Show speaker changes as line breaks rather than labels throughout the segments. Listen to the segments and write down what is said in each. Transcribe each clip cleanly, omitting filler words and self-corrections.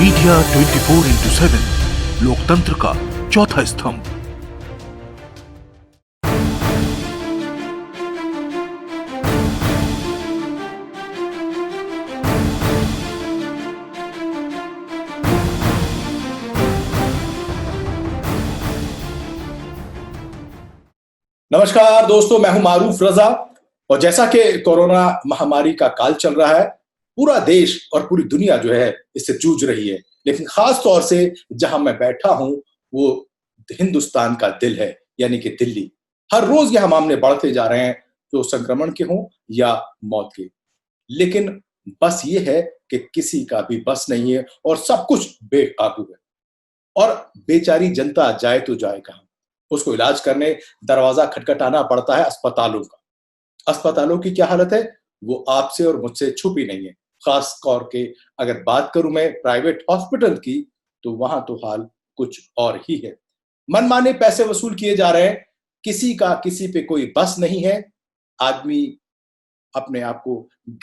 Media 24x7 लोकतंत्र का चौथा स्तंभ।
नमस्कार दोस्तों, मैं हूं मारूफ रजा। और जैसा कि कोरोना महामारी का काल चल रहा है, पूरा देश और पूरी दुनिया जो है इससे जूझ रही है, लेकिन खास तौर से जहां मैं बैठा हूं वो हिंदुस्तान का दिल है, यानी कि दिल्ली। हर रोज यह मामले बढ़ते जा रहे हैं, जो संक्रमण के हों या मौत के। लेकिन बस ये है कि किसी का भी बस नहीं है और सब कुछ बेकाबू है। और बेचारी जनता जाए तो जाए कहां? उसको इलाज करने दरवाजा खटखटाना पड़ता है अस्पतालों का। अस्पतालों की क्या हालत है वो आपसे और मुझसे छुपी नहीं है। खास तौर के अगर बात करूं मैं प्राइवेट हॉस्पिटल की, तो वहां तो हाल कुछ और ही है। मनमाने पैसे वसूल किए जा रहे हैं, किसी का किसी पे कोई बस नहीं है। आदमी अपने आप को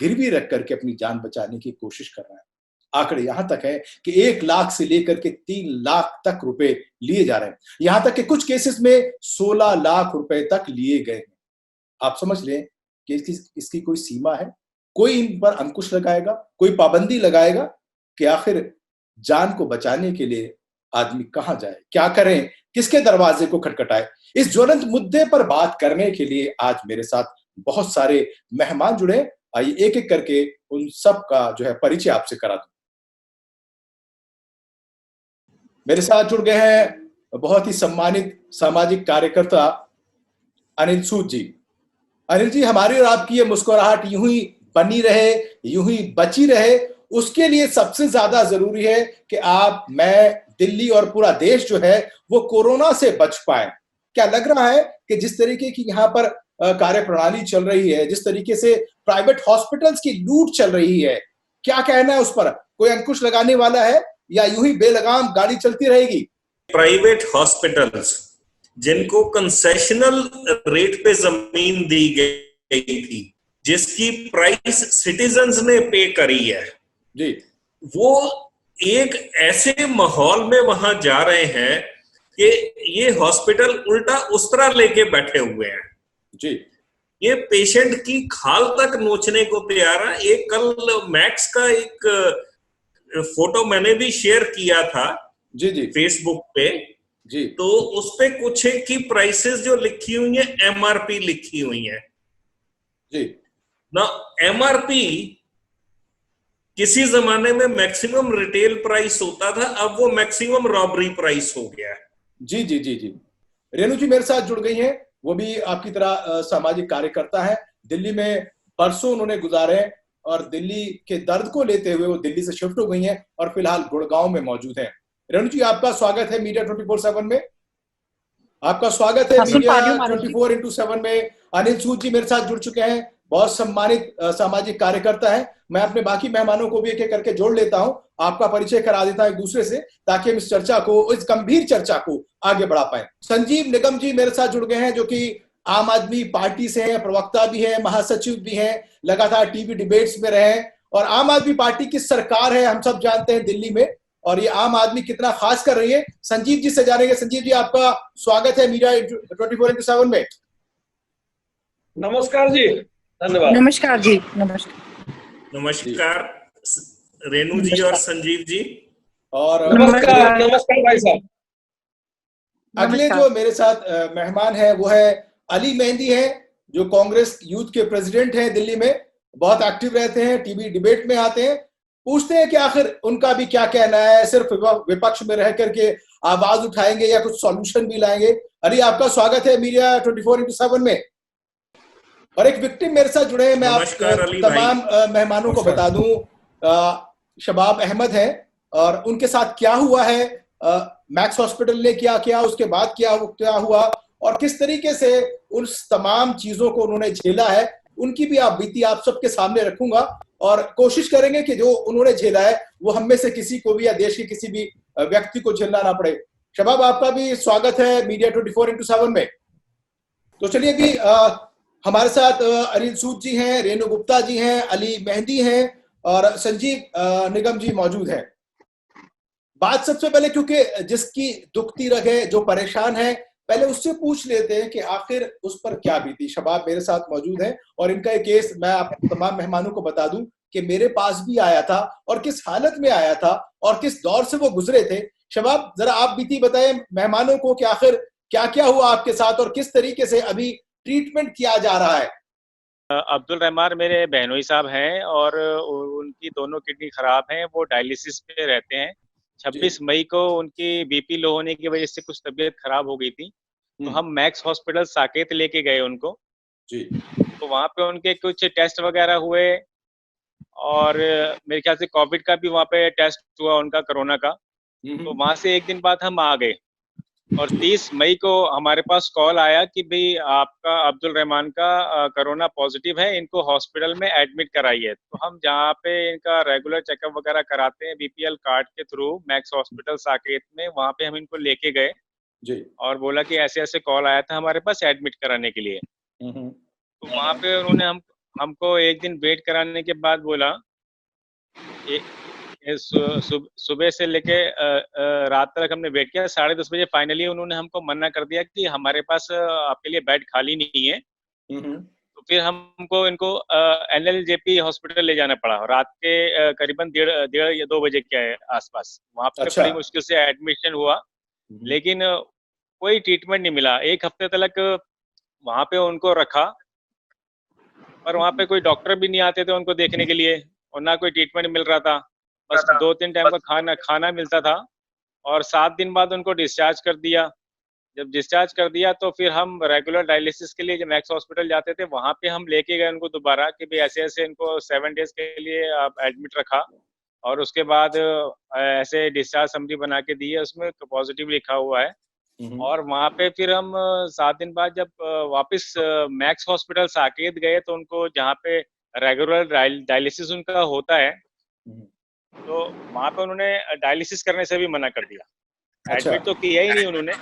गिरवी रख करके अपनी जान बचाने की कोशिश कर रहा है। आंकड़े यहां तक है कि 1 लाख से लेकर के 3 लाख तक रुपए लिए जा रहे हैं। यहां तक कि कुछ केसेस में 16 लाख रुपए तक लिए गए हैं। आप समझ लें कि इसकी कोई सीमा है? कोई इन पर अंकुश लगाएगा? कोई पाबंदी लगाएगा कि आखिर जान को बचाने के लिए आदमी कहां जाए, क्या करें, किसके दरवाजे को खटखटाए? इस ज्वलंत मुद्दे पर बात करने के लिए आज मेरे साथ बहुत सारे मेहमान जुड़े। आइए एक एक करके उन सब का जो है परिचय आपसे करा दूं। मेरे साथ जुड़ गए हैं बहुत ही सम्मानित सामाजिक कार्यकर्ता अनिल सूद जी। अनिल जी, हमारी और आपकी ये मुस्कुराहट यूं ही बनी रहे, यूं ही बची रहे, उसके लिए सबसे ज्यादा जरूरी है कि आप, मैं, दिल्ली और पूरा देश जो है वो कोरोना से बच पाए। क्या लग रहा है कि जिस तरीके की यहाँ पर कार्य प्रणाली चल रही है, जिस तरीके से प्राइवेट हॉस्पिटल्स की लूट चल रही है, क्या कहना है उस पर? कोई अंकुश लगाने वाला है या यूं ही बेलगाम गाड़ी चलती रहेगी?
प्राइवेट हॉस्पिटल्स जिनको कंसेशनल रेट पे जमीन दी गई थी, जिसकी प्राइस सिटीजन्स ने पे करी है
जी,
वो एक ऐसे माहौल में वहां जा रहे हैं कि ये हॉस्पिटल उल्टा उस्तरा लेके बैठे हुए हैं
जी।
ये पेशेंट की खाल तक नोचने को तैयार है। एक कल मैक्स का एक फोटो मैंने भी शेयर किया था
जी जी
फेसबुक पे।
जी
तो उस पे कुछ की प्राइसेस जो लिखी हुई है, एमआरपी लिखी हुई है
जी।
ना। एमआरपी किसी जमाने में मैक्सिमम रिटेल प्राइस होता था, अब वो मैक्सिमम रॉबरी प्राइस हो गया है।
जी जी जी जी। रेणु जी मेरे साथ जुड़ गई हैं, वो भी आपकी तरह सामाजिक कार्यकर्ता है। दिल्ली में परसों उन्होंने गुजारे और दिल्ली के दर्द को लेते हुए वो दिल्ली से शिफ्ट हो गई हैं और फिलहाल गुड़गांव में मौजूद हैं। रेणु जी, आपका स्वागत है मीडिया 24/7 में। आपका स्वागत है मीडिया 24x7 में। अनिल सूद जी मेरे साथ जुड़ चुके हैं, बहुत सम्मानित सामाजिक कार्यकर्ता है। मैं अपने बाकी मेहमानों को भी एक एक करके जोड़ लेता हूं, आपका परिचय करा देता हूं एक दूसरे से, ताकि हम इस चर्चा को, इस गंभीर चर्चा को आगे बढ़ा पाए। संजीव निगम जी मेरे साथ जुड़ गए हैं, जो कि आम आदमी पार्टी से हैं, प्रवक्ता भी हैं, महासचिव भी हैं, लगातार टीवी डिबेट्स में रहे हैं। और आम आदमी पार्टी की सरकार है, हम सब जानते हैं दिल्ली में, और ये आम आदमी कितना खास कर रही है। संजीव जी से जानेंगे। संजीव जी, आपका स्वागत है मीडिया 24x7 में।
नमस्कार जी, धन्यवाद।
नमस्कार जी।
नमस्कार रेणु जी और संजीव जी।
और
नमस्कार भाई साहब।
अगले जो मेरे साथ मेहमान है वो है अली मेहंदी है, जो कांग्रेस यूथ के प्रेसिडेंट हैं दिल्ली में। बहुत एक्टिव रहते हैं, टीवी डिबेट में आते हैं। पूछते हैं कि आखिर उनका भी क्या कहना है, सिर्फ विपक्ष में रह करके आवाज उठाएंगे या कुछ सॉल्यूशन भी लाएंगे। अली, आपका स्वागत है मीडिया 24x7 में। और एक विक्टिम मेरे साथ जुड़े हैं, मैं आप तमाम मेहमानों को बता दूं, शबाब अहमद है और उनके साथ क्या हुआ है, मैक्स हॉस्पिटल ने क्या किया, उसके बाद क्या हुआ और किस तरीके से उस तमाम चीजों को उन्होंने झेला है, उनकी भी आप बीती आप सबके सामने रखूंगा। और कोशिश करेंगे कि जो उन्होंने झेला है वो हम में से किसी को भी या देश के किसी भी व्यक्ति को झेलना ना पड़े। शबाब, आपका भी स्वागत है मीडिया 24x7 में। तो चलिए, अभी हमारे साथ अनिल सूद जी हैं, रेणु गुप्ता जी हैं, अली मेहंदी हैं और संजीव निगम जी मौजूद हैं। बात सबसे पहले, क्योंकि जिसकी दुखती रग है, जो परेशान है, पहले उससे पूछ लेते हैं कि आखिर उस पर क्या बीती। शबाब मेरे साथ मौजूद है और इनका एक केस मैं आप तमाम मेहमानों को बता दूं कि मेरे पास भी आया था और किस हालत में आया था और किस दौर से वो गुजरे थे। शबाब, जरा आप बीती बताएं मेहमानों को कि आखिर क्या क्या हुआ आपके साथ और किस तरीके से अभी ट्रीटमेंट किया जा रहा है।
अब्दुल रहमान मेरे बहनोई साहब हैं और उनकी दोनों किडनी खराब हैं, वो डायलिसिस पे रहते हैं। 26 मई को उनकी बीपी लो होने की वजह से कुछ तबीयत खराब हो गई थी, तो हम मैक्स हॉस्पिटल साकेत लेके गए उनको
जी।
तो वहाँ पे उनके कुछ टेस्ट वगैरह हुए और मेरे ख्याल से कोविड का भी वहाँ पे टेस्ट हुआ उनका, कोरोना का। तो वहाँ से एक दिन बाद हम आ गए और 30 मई को हमारे पास कॉल आया कि भाई आपका अब्दुल रहमान का कोरोना पॉजिटिव है, इनको हॉस्पिटल में एडमिट कराइए। तो हम जहाँ पे इनका रेगुलर चेकअप वगैरह कराते हैं बीपीएल कार्ड के थ्रू मैक्स हॉस्पिटल साकेत में, वहाँ पे हम इनको लेके गए
जी।
और बोला कि ऐसे ऐसे कॉल आया था हमारे पास एडमिट कराने के लिए। तो वहाँ पे उन्होंने हमको एक दिन वेट कराने के बाद बोला सुबह से लेके रात तक हमने वेट किया। 10:30 बजे फाइनली उन्होंने हमको मना कर दिया कि हमारे पास आपके लिए बेड खाली नहीं है। तो फिर हमको इनको NLJP हॉस्पिटल ले जाना पड़ा रात के करीबन 1:30 या 2 बजे के आसपास। वहाँ पे बड़ी मुश्किल से एडमिशन हुआ, लेकिन कोई ट्रीटमेंट नहीं मिला। 1 हफ्ते तक वहाँ पे उनको रखा, पर वहाँ पे कोई डॉक्टर भी नहीं आते थे उनको देखने के लिए और ना कोई ट्रीटमेंट मिल रहा था। बस 2-3 टाइम का खाना मिलता था और 7 दिन बाद उनको डिस्चार्ज कर दिया। जब डिस्चार्ज कर दिया तो फिर हम रेगुलर डायलिसिस के लिए जब मैक्स हॉस्पिटल जाते थे वहाँ पे हम लेके गए उनको दोबारा कि भाई ऐसे ऐसे इनको 7 डेज के लिए आप एडमिट रखा और उसके बाद ऐसे डिस्चार्ज समरी बना के दी है, उसमें पॉजिटिव लिखा हुआ है। और वहाँ पे फिर हम 7 दिन बाद जब वापस मैक्स हॉस्पिटल साकेत गए तो उनको जहाँ पे रेगुलर डायलिसिस उनका होता है तो वहाँ पे उन्होंने डायलिसिस करने से भी मना कर दिया। एडमिट तो किया ही नहीं उन्होंने,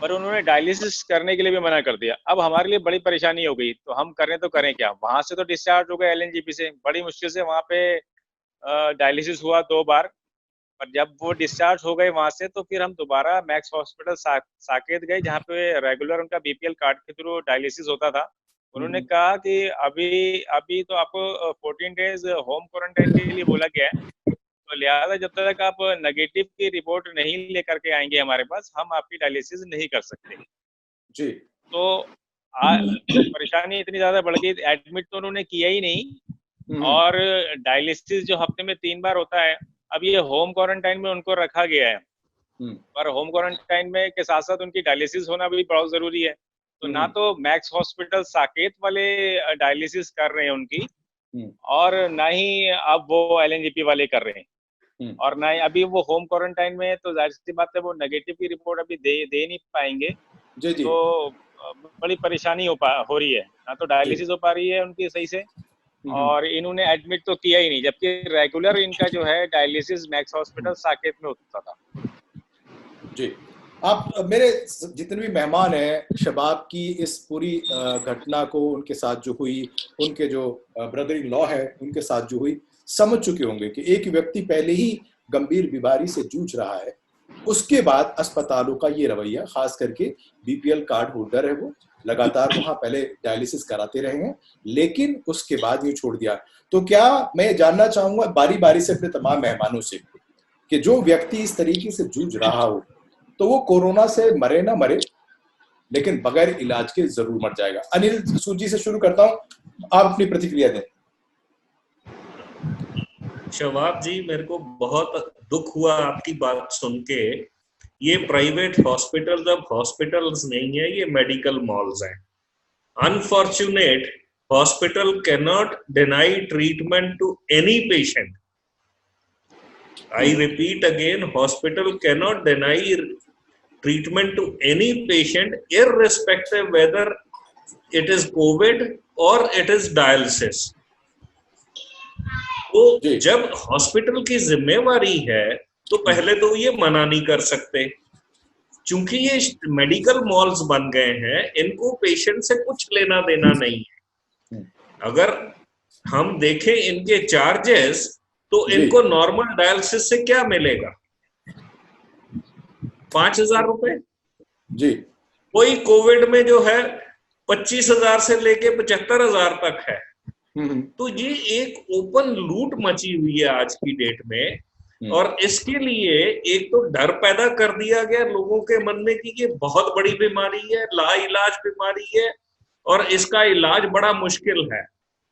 पर उन्होंने डायलिसिस करने के लिए भी मना कर दिया। अब हमारे लिए बड़ी परेशानी हो गई, तो हम करें तो करें क्या। वहां से तो डिस्चार्ज हो गए LNGP से, बड़ी मुश्किल से वहाँ पे डायलिसिस हुआ 2 बार, पर जब वो डिस्चार्ज हो गए वहां से तो फिर हम दोबारा मैक्स हॉस्पिटल साकेत गए जहाँ पे रेगुलर उनका BPL कार्ड के थ्रू डायलिसिस होता था। उन्होंने कहा कि अभी तो आपको 14 डेज होम क्वारंटाइन के लिए बोला गया है, तो लिहाजा जब तक आप नेगेटिव की रिपोर्ट नहीं लेकर के आएंगे हमारे पास, हम आपकी डायलिसिस नहीं कर सकते
जी।
तो परेशानी इतनी ज्यादा बढ़ गई, एडमिट तो उन्होंने किया ही नहीं और डायलिसिस जो हफ्ते में 3 बार होता है, अब ये होम क्वारंटाइन में उनको रखा गया है। पर होम क्वारंटाइन में के साथ साथ उनकी डायलिसिस होना भी बहुत जरूरी है। तो ना तो मैक्स हॉस्पिटल साकेत वाले डायलिसिस कर रहे हैं उनकी और ना ही अब वो LNGP वाले कर रहे हैं और ना ही अभी वो होम क्वारंटाइन में है, तो जाहिर सी बात है वो नेगेटिव की रिपोर्ट अभी दे नहीं पाएंगे।
जी जी।
तो बड़ी परेशानी हो रही है, ना तो डायलिसिस हो पा रही है उनकी सही से और इन्होंने एडमिट तो किया ही नहीं, जबकि रेगुलर इनका जो है डायलिसिस मैक्स हॉस्पिटल साकेत में होता था।
जी। आप मेरे जितने भी मेहमान हैं शबाब की इस पूरी घटना को, उनके साथ जो हुई, उनके जो ब्रदर इन लॉ है उनके साथ जो हुई, समझ चुके होंगे कि एक व्यक्ति पहले ही गंभीर बीमारी से जूझ रहा है, उसके बाद अस्पतालों का ये रवैया, खास करके BPL कार्ड होल्डर है वो लगातार वहां पहले डायलिसिस कराते रहे हैं लेकिन उसके बाद ये छोड़ दिया। तो क्या मैं जानना चाहूंगा बारी बारी से अपने तमाम मेहमानों से कि जो व्यक्ति इस तरीके से जूझ रहा हो तो वो कोरोना से मरे ना मरे लेकिन बगैर इलाज के जरूर मर जाएगा। अनिल सूजी से शुरू करता हूं, आप अपनी प्रतिक्रिया दें।
शबाब जी, मेरे को बहुत दुख हुआ आपकी बात सुन के। ये प्राइवेट हॉस्पिटल्स अब हॉस्पिटल्स नहीं है, ये मेडिकल मॉल्स हैं। Unfortunate hospital can not deny treatment to any patient. I repeat again, hospital cannot deny treatment to any patient irrespective whether it is COVID or it is dialysis. तो जब hospital की जिम्मेवारी है तो पहले तो ये मना नहीं कर सकते, क्योंकि ये मेडिकल मॉल्स बन गए हैं, इनको पेशेंट से कुछ लेना देना नहीं है। अगर हम देखें इनके चार्जेस तो इनको नॉर्मल डायलिसिस से क्या मिलेगा? 5,000 रुपए।
जी।
कोई कोविड में जो है 25,000 से लेके 75,000 तक है। तो ये एक ओपन लूट मची हुई है आज की डेट में, और इसके लिए एक तो डर पैदा कर दिया गया लोगों के मन में कि ये बहुत बड़ी बीमारी है, लाइलाज बीमारी है और इसका इलाज बड़ा मुश्किल है,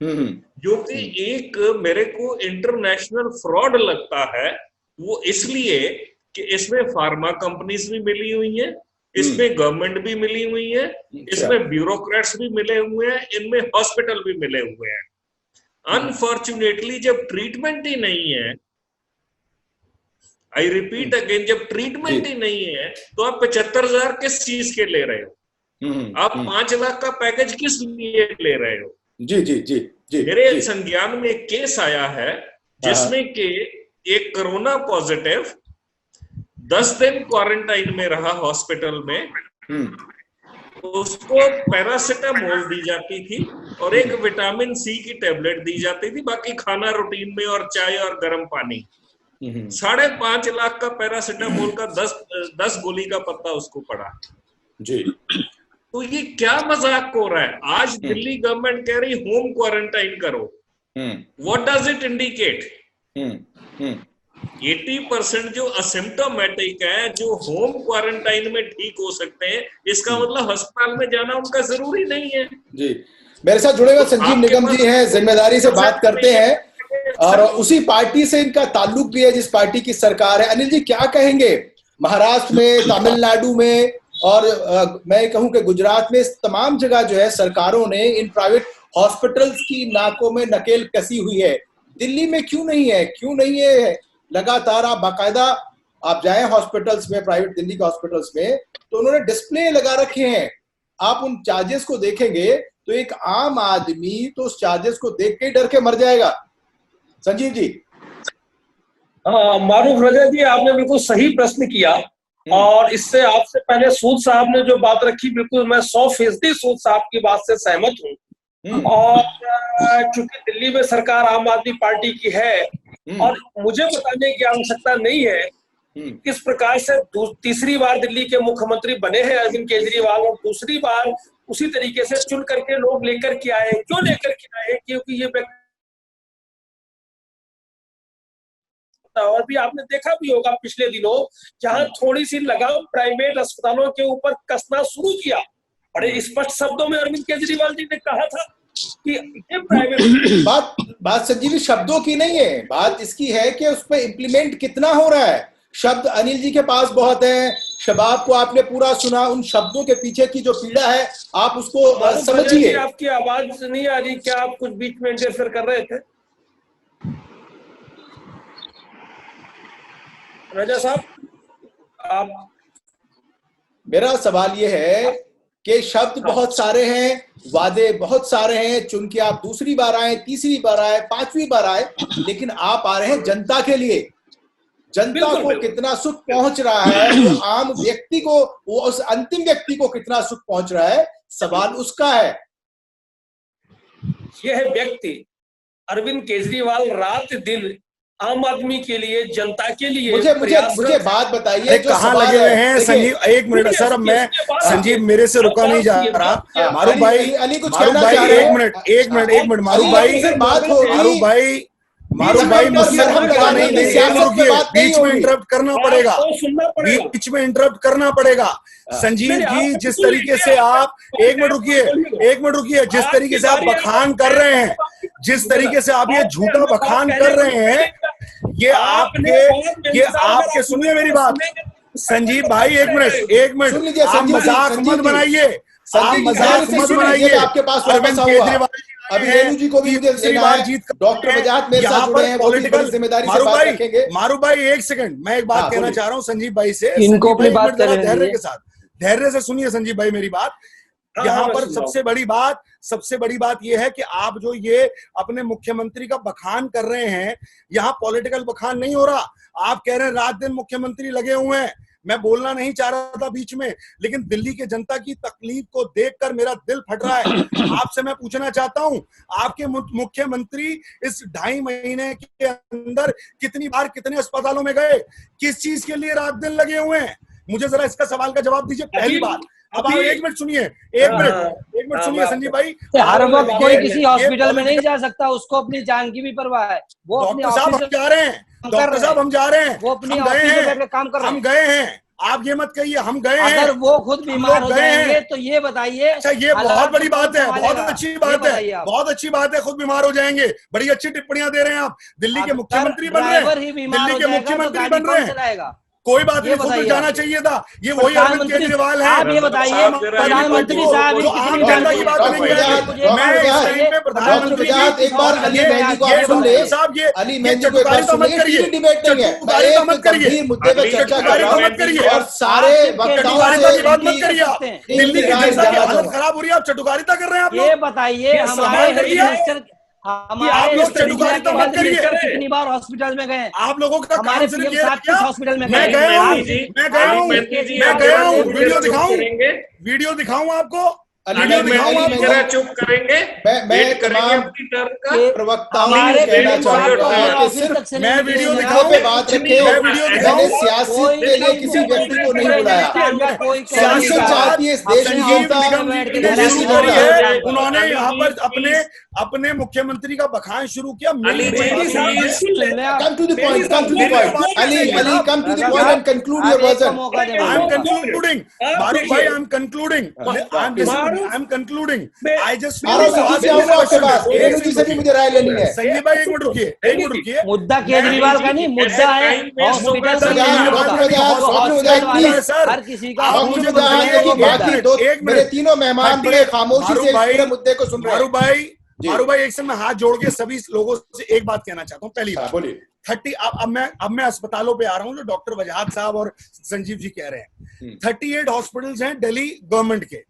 जो कि एक मेरे को इंटरनेशनल फ्रॉड लगता है। वो इसलिए कि इसमें फार्मा कंपनीज भी मिली हुई हैं, इसमें गवर्नमेंट भी मिली हुई है, इसमें ब्यूरोक्रेट्स भी मिले हुए हैं, इनमें हॉस्पिटल भी मिले हुए हैं। अनफॉर्चुनेटली जब ट्रीटमेंट ही नहीं है, आई रिपीट अगेन, जब ट्रीटमेंट ही नहीं है तो आप 75,000 किस चीज के ले रहे हो? आप 5 लाख का पैकेज किस लिए ले रहे हो?
जी जी जी जी।
मेरे संज्ञान में एक केस आया है जिसमें कि एक कोरोना पॉजिटिव 10 दिन क्वारंटाइन में रहा हॉस्पिटल में। उसको पैरासिटामोल दी जाती थी और एक विटामिन सी की टेबलेट दी जाती थी, बाकी खाना रूटीन में और चाय और गर्म पानी। 5.5 लाख का पैरासिटामोल का 10 गोली का पत्ता उसको पड़ा
जी।
तो ये क्या मजाक हो रहा है? आज दिल्ली गवर्नमेंट कह रही होम क्वारंटाइन करो। What does it indicate? 80% जो असिम्प्टोमेटिक है, जो होम क्वारंटाइन में ठीक हो सकते हैं, इसका मतलब अस्पताल में जाना उनका जरूरी नहीं है।
जी, मेरे साथ जुड़े हुए संजीव निगम जी हैं, जिम्मेदारी से बात करते हैं और उसी पार्टी से इनका ताल्लुक भी है जिस पार्टी की सरकार है। अनिल जी, क्या कहेंगे? महाराष्ट्र में, तमिलनाडु में और मैं कहूं कि गुजरात में, इस तमाम जगह जो है सरकारों ने इन प्राइवेट हॉस्पिटल्स की नाकों में नकेल कसी हुई है। दिल्ली में क्यों नहीं है? क्यों नहीं है? लगातार आप बाकायदा आप जाएं हॉस्पिटल्स में, प्राइवेट दिल्ली के हॉस्पिटल्स में, तो उन्होंने डिस्प्ले लगा रखे हैं। आप उन चार्जेस को देखेंगे तो एक आम आदमी तो उस चार्जेस को देख के डर के मर जाएगा। संजीव जी।
मारूफ रजा जी, आपने बिल्कुल सही प्रश्न किया और इससे आपसे पहले सूद साहब ने जो बात रखी, बिल्कुल मैं 100% सूद साहब की बात से सहमत हूँ। और चूंकि दिल्ली में सरकार आम आदमी पार्टी की है और मुझे बताने की आवश्यकता नहीं है किस प्रकार से तीसरी बार दिल्ली के मुख्यमंत्री बने हैं अरविंद केजरीवाल, और दूसरी बार उसी तरीके से चुन करके लोग लेकर के आए। क्यों लेकर के आए? क्योंकि ये और भी आपने देखा भी होगा पिछले दिनों, जहां थोड़ी सी लगाम प्राइवेट अस्पतालों के ऊपर कसना शुरू किया, बड़े स्पष्ट शब्दों में अरविंद केजरीवाल जी ने कहा था कि ये प्राइवेट
बात संजीवी शब्दों की नहीं है, बात इसकी है कि उस पर इम्प्लीमेंट कितना हो रहा है। शब्द अनिल जी के पास बहुत है, शबाब को आपने पूरा सुना, उन शब्दों के पीछे की जो पीड़ा है आप उसको समझिए।
आपकी आवाज नहीं आ रही, क्या आप कुछ बीच में इंटरफेयर कर रहे थे? रजा साहब, आप,
मेरा सवाल ये है कि शब्द बहुत सारे हैं, वादे बहुत सारे हैं, चुन के आप दूसरी बार आए, तीसरी बार आए, 5वीं बार आए, लेकिन आप आ रहे हैं जनता के लिए। जनता को कितना सुख पहुंच रहा है, वो आम व्यक्ति को, वो उस अंतिम व्यक्ति को कितना सुख पहुंच रहा है, सवाल उसका है।
यह व्यक्ति अरविंद केजरीवाल रात दिन आम आदमी के लिए, जनता के लिए
मुझे बात बताइए,
कहाँ लगे हुए हैं संजीव? एक मिनट सर, अब मैं संजीव, मेरे से रुका नहीं जा रहा। मारूफ भाई, एक मिनट मारूफ भाई मुझसे रुका नहीं, बीच में इंटरप्ट करना पड़ेगा। संजीव जी, जिस तरीके से आप, एक मिनट रुकिए, जिस तरीके से आप बखान कर रहे हैं, जिस तरीके से आप ये झूठा बखान कर रहे हैं, ये आपके सुनिए मेरी बात संजीव भाई, एक मिनट, आप मजाक मत बनाइए,
आपके पास अरविंद केजरीवाल, अभी रेणु जी को भी डॉक्टर बजाज मेरे साथ जुड़े हैं, पॉलिटिकल जिम्मेदारी से बात रखेंगे।
मारूफ भाई, एक सेकंड, मैं एक बात कहना चाह रहा हूँ संजीव भाई से,
इनको अपनी बात
धैर्य के साथ, धैर्य से सुनिए संजीव भाई मेरी बात। यहाँ पर सबसे बड़ी बात यह है कि आप जो ये अपने मुख्यमंत्री का बखान कर रहे हैं, यहाँ पॉलिटिकल बखान नहीं हो रहा। आप कह रहे हैं रात दिन मुख्यमंत्री लगे हुए हैं। मैं बोलना नहीं चाह रहा था बीच में, लेकिन दिल्ली के जनता की तकलीफ को देखकर मेरा दिल फट रहा है। आपसे मैं पूछना चाहता हूं, आपके मुख्यमंत्री इस 2.5 महीने के अंदर कितनी बार कितने अस्पतालों में गए, किस चीज के लिए रात दिन लगे हुए हैं? मुझे जरा इसका सवाल का जवाब दीजिए। पहली बात, अब आप 1 मिनट सुनिए, 1 मिनट सुनिए संजीव भाई।
हर वक्त कोई किसी हॉस्पिटल में नहीं जा सकता, उसको अपनी जान की भी परवाह है। वो
डॉक्टर साहब हम जा रहे हैं, डॉक्टर साहब हम जा रहे हैं,
वो अपनी ऑफिस में काम कर रहे हैं।
हम गए हैं, आप ये मत कहिए हम गए हैं।
अगर वो खुद बीमार हो जाएंगे तो ये बताइए।
अच्छा, ये बहुत बड़ी बात है, बहुत अच्छी बात है, बहुत अच्छी बात है, खुद बीमार हो जाएंगे। बड़ी अच्छी टिप्पणियां दे रहे हैं आप। दिल्ली के मुख्यमंत्री बन रहे हैं, दिल्ली के मुख्यमंत्री बन रहे हैं, कोई बात नहीं, खुद जाना चाहिए था। ये वही अरविंद केजरीवाल है।
आप ये बताइए, प्रधानमंत्री साहब
जो आम जनता की बात करेंगे। मैं इस टाइम पे प्रधानमंत्री
एक बार अली मेहंदी को आप सुन ले
साहब, ये
अली मेहंदी को एक बार सुन ले, ये डिबेट नहीं है, मैं एक गंभीर मुद्दे पे चर्चा कर रहा हूं और सारे
चटुकारिता की बात मत करिए। दिल्ली की जनता की हालत खराब हो रही है, आप चटुकारिता कर रहे हैं। आप
ये बताइए, हमारे लोग चटुकारिता मत करिए। कितनी बार हॉस्पिटल में गए?
आप लोगों का
हमारे सीएम साहब किस हॉस्पिटल में
मैं गया हूँ, वीडियो दिखाऊं, वीडियो दिखाऊं आपको?
चुप करेंगे,
मैं तमाम प्रवक्ताओं को कहना चाहूंगा कि सिर्फ
मैं वीडियो दिखाऊं
पे बात रखे। मैंने सियासत के लिए किसी व्यक्ति को नहीं बुलाया। सियासत चाहती है इस देश की जनता।
उन्होंने यहाँ पर अपने मुख्यमंत्री का बखान शुरू किया।
Come to the point, come to the point. Ali, come to the point and conclude your version.
I'm concluding. Maru bhai, I'm concluding. I'm concluding. I just
Renu जी से भी मुझे राय लेनी है।
संजय भाई एक मिनट रुकिए।
मुद्दा केजरीवाल का नहीं, मुद्दा है हॉस्पिटल हर किसी का।
मेरे तीनों मेहमान बड़े खामोशी से पूरे मुद्दे को सुन रहे हैं।
मारू भाई एक समय हाथ जोड़ के सभी लोगों से एक बात कहना चाहता हूँ। पहली बात,
बोलिए।
30 अब मैं अस्पतालों पे आ रहा हूँ जो डॉक्टर वजाहत साहब और संजीव जी कह रहे हैं। 38 हॉस्पिटल्स हैं दिल्ली गवर्नमेंट के।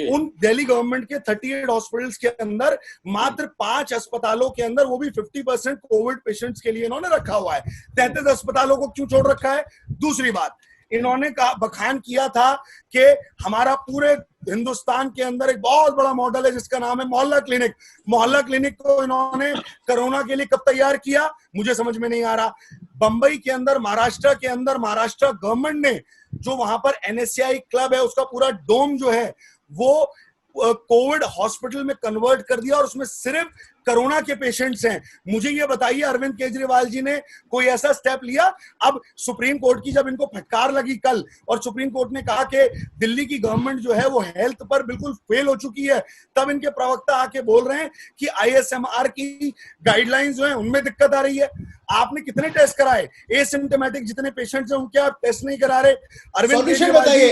उन दिल्ली गवर्नमेंट के 38 हॉस्पिटल्स के अंदर मात्र 5 अस्पतालों के अंदर, वो भी 50% कोविड पेशेंट्स के लिए इन्होंने रखा हुआ है। 33 अस्पतालों को क्यों छोड़ रखा है? दूसरी बात, इन्होंने बखान किया था कि हमारा पूरे हिंदुस्तान के अंदर एक बहुत बड़ा मॉडल है जिसका नाम है मोहल्ला क्लिनिक। मोहल्ला क्लिनिक को इन्होंने कोरोना के लिए कब तैयार किया, मुझे समझ में नहीं आ रहा। बंबई के अंदर, महाराष्ट्र के अंदर, महाराष्ट्र गवर्नमेंट ने जो वहां पर NSCI क्लब है उसका पूरा डोम जो है वो कोविड हॉस्पिटल में कन्वर्ट कर दिया और उसमें सिर्फ कोरोना के पेशेंट्स हैं। मुझे ये बताइए, अरविंद केजरीवाल जी ने कोई ऐसा स्टेप लिया? अब सुप्रीम कोर्ट की जब इनको फटकार लगी कल और सुप्रीम कोर्ट ने कहा कि दिल्ली की गवर्नमेंट जो है वो हेल्थ पर बिल्कुल फेल हो चुकी है, तब इनके प्रवक्ता आके बोल रहे हैं कि ISMR की गाइडलाइंस जो है उनमें दिक्कत आ रही है। आपने कितने टेस्ट कराए? एसिम्प्टोमेटिक जितने पेशेंट्स हैं उनके आप टेस्ट नहीं करा रहे।
अरविंद केजरीवाल बताइए,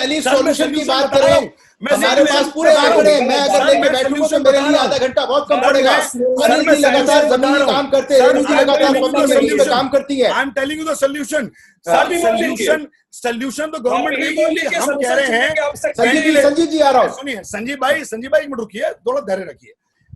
अली सॉल्यूशन की बात कर रहे हैं। हमारे पास पूरे आंकड़े, मैं अगर लेके बैठूं तो मेरे लिए आधा घंटा बहुत कम पड़ेगा। अनिल जी लगातार जमीनी काम करते हैं, रेणु जी लगातार पब्लिक पे काम करती है।
I am telling you the solution. Solution तो गवर्नमेंट नहीं, हम कह रहे हैं।
संजीव जी आ रहा हूं।
सुनिए संजीव भाई एक मिनट रुकिए, थोड़ा धैर्य रखिए।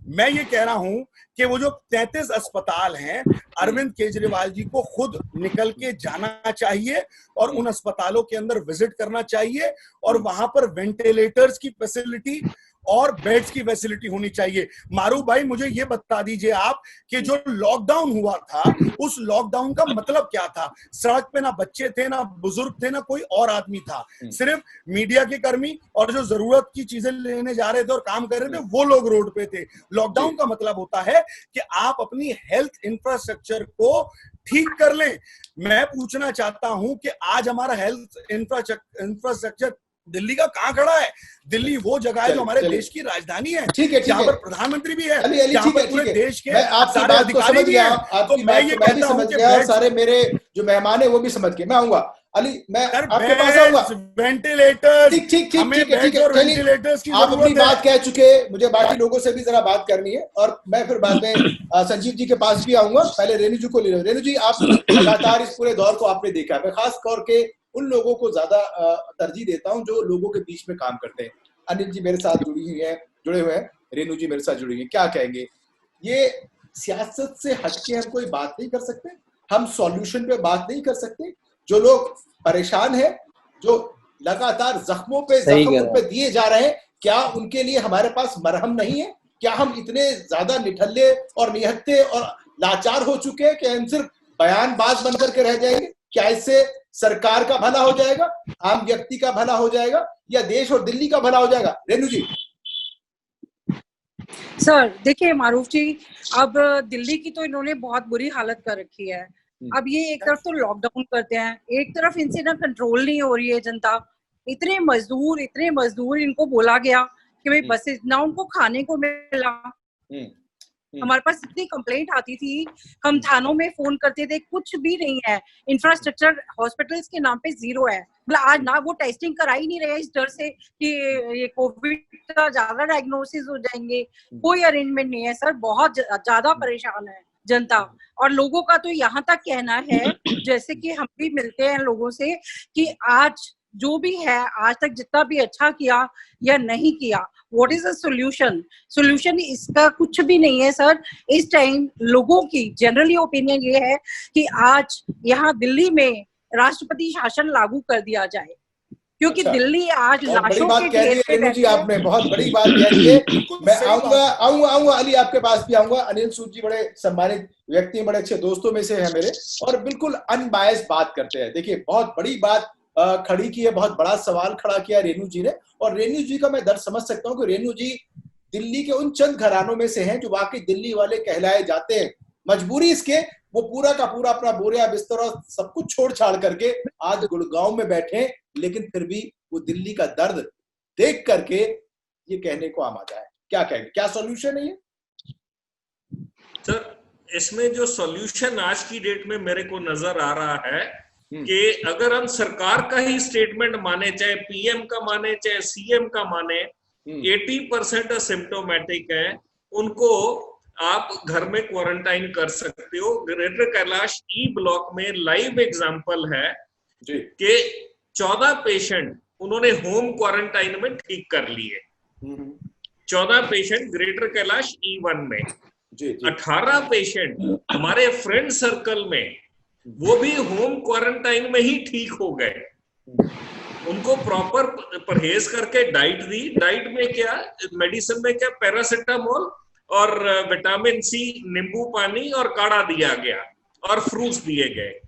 मैं ये कह रहा हूं कि वो जो 33 अस्पताल हैं, अरविंद केजरीवाल जी को खुद निकल के जाना चाहिए और उन अस्पतालों के अंदर विजिट करना चाहिए और वहां पर वेंटिलेटर्स की फैसिलिटी और बेड्स की फैसिलिटी होनी चाहिए। मारू भाई मुझे ये बता दीजिए आप कि जो लॉकडाउन हुआ था उस लॉकडाउन का मतलब क्या था? सड़क पे ना बच्चे थे, ना बुजुर्ग थे, ना कोई और आदमी था, सिर्फ मीडिया के कर्मी और जो जरूरत की चीजें लेने जा रहे थे और काम कर रहे थे वो लोग रोड पे थे। लॉकडाउन का मतलब होता है कि आप अपनी हेल्थ इंफ्रास्ट्रक्चर को ठीक कर लें। मैं पूछना चाहता हूं कि आज हमारा हेल्थ इंफ्रास्ट्रक्चर दिल्ली का कहां खड़ा है? दिल्ली वो जगह है जो हमारे देश की राजधानी है, जहां पर प्रधानमंत्री भी है, जहां पर पूरे देश के सारे अधिकारी भी हैं। तो मैं ये कहता हूं कि
सारे मेरे जो मेहमान है वो भी समझ के मैं आऊंगा। अली मैं आपके पास आऊंगा।
वेंटिलेटर
ठीक है, आप अपनी बात कह चुके, मुझे बाकी लोगों से भी जरा बात करनी है और मैं फिर बाद में संजीव जी के पास भी आऊंगा। पहले रेणु जी को ले लो। रेणु जी, आप लगातार इस पूरे दौर को आपने देखा, मैं खास तौर के उन लोगों को ज्यादा तरजीह देता हूं जो लोगों के बीच में काम करते हैं। अनिल जी मेरे साथ जुड़े हुए हैं, रेणु जी मेरे साथ जुड़ी हुई हैं। क्या कहेंगे? ये सियासत से हटके हम कोई बात नहीं कर सकते, हम सॉल्यूशन पे बात नहीं कर सकते। जो लोग परेशान हैं जो लगातार जख्मों पे जख्म उन पे दिए जा रहे हैं, क्या उनके लिए हमारे पास मरहम नहीं है? क्या हम इतने ज्यादा निठल्ले और निहत्ते और लाचार हो चुके हैं कि हम सिर्फ बयानबाज बन करके रह जाएंगे? क्या इससे सरकार का भला हो जाएगा, आम व्यक्ति का भला हो जाएगा, या देश और दिल्ली का भला हो जाएगा? रेणु जी।
सर देखिए मारूफ जी, अब दिल्ली की तो इन्होंने बहुत बुरी हालत कर रखी है। अब ये एक तरफ तो लॉकडाउन करते हैं, एक तरफ इनसे ना कंट्रोल नहीं हो रही है जनता। इतने मजदूर इनको बोला गया कि भाई बस ना उनको खाने को मिला। हमारे पास इतनी कंप्लेंट आती थी, हम थानों में फोन करते थे, कुछ भी नहीं है। इंफ्रास्ट्रक्चर हॉस्पिटल्स के नाम पे जीरो है। मतलब आज ना वो टेस्टिंग करा ही नहीं रहे इस डर से कि ये कोविड का ज्यादा डायग्नोसिस हो जाएंगे। कोई अरेंजमेंट नहीं है सर, बहुत ज्यादा परेशान है जनता। और लोगों का तो यहाँ तक कहना है, जैसे कि हम भी मिलते हैं लोगों से, कि आज जो भी है, आज तक जितना भी अच्छा किया या नहीं किया, व्हाट इज द सोल्यूशन? इसका कुछ भी नहीं है सर। इस टाइम लोगों की जनरली ओपिनियन ये है कि आज यहाँ दिल्ली में राष्ट्रपति शासन लागू कर दिया जाए, क्योंकि दिल्ली आज लाशों के ढेर पे
रेणु जी, आपने बहुत बड़ी बात कह दी है। मैं आऊंगा अली, आपके पास भी आऊंगा। अनिल सूद जी बड़े सम्मानित व्यक्ति, बड़े अच्छे दोस्तों में से हैं मेरे, और बिल्कुल अनबायस्ड बात करते हैं। देखिए, बहुत बड़ी बात खड़ी की है, बहुत बड़ा सवाल खड़ा किया रेणु जी ने। और रेणु जी का मैं दर्द समझ सकता हूँ कि रेणु जी दिल्ली के उन चंद घरानों में से हैं जो वाकई दिल्ली वाले कहलाए जाते हैं। मजबूरी इसके वो पूरा का पूरा अपना बोरिया बिस्तर और सब कुछ छोड़ छाड़ करके आज गुड़गांव में बैठे, लेकिन फिर भी वो दिल्ली का दर्द देख करके ये कहने को आमादा है। क्या कहेंगे, क्या सॉल्यूशन है ये?
सर, इसमें जो सॉल्यूशन आज की डेट में मेरे को नजर आ रहा है कि अगर हम सरकार का ही स्टेटमेंट माने, चाहे पीएम का माने, चाहे सीएम का माने, 80% सिम्टोमेटिक है, उनको आप घर में क्वारंटाइन कर सकते हो। ग्रेटर कैलाश ई ब्लॉक में लाइव एग्जांपल है कि 14 पेशेंट उन्होंने होम क्वारंटाइन में ठीक कर लिए। 14 पेशेंट ग्रेटर कैलाश E1 में। 18 पेशेंट हमारे फ्रेंड सर्कल में, वो भी होम क्वारंटाइन में ही ठीक हो गए। उनको प्रॉपर परहेज करके डाइट दी। डाइट में क्या, मेडिसिन में क्या, पैरासिटामोल और विटामिन सी, नींबू पानी और काढ़ा दिया गया और फ्रूट्स दिए गए।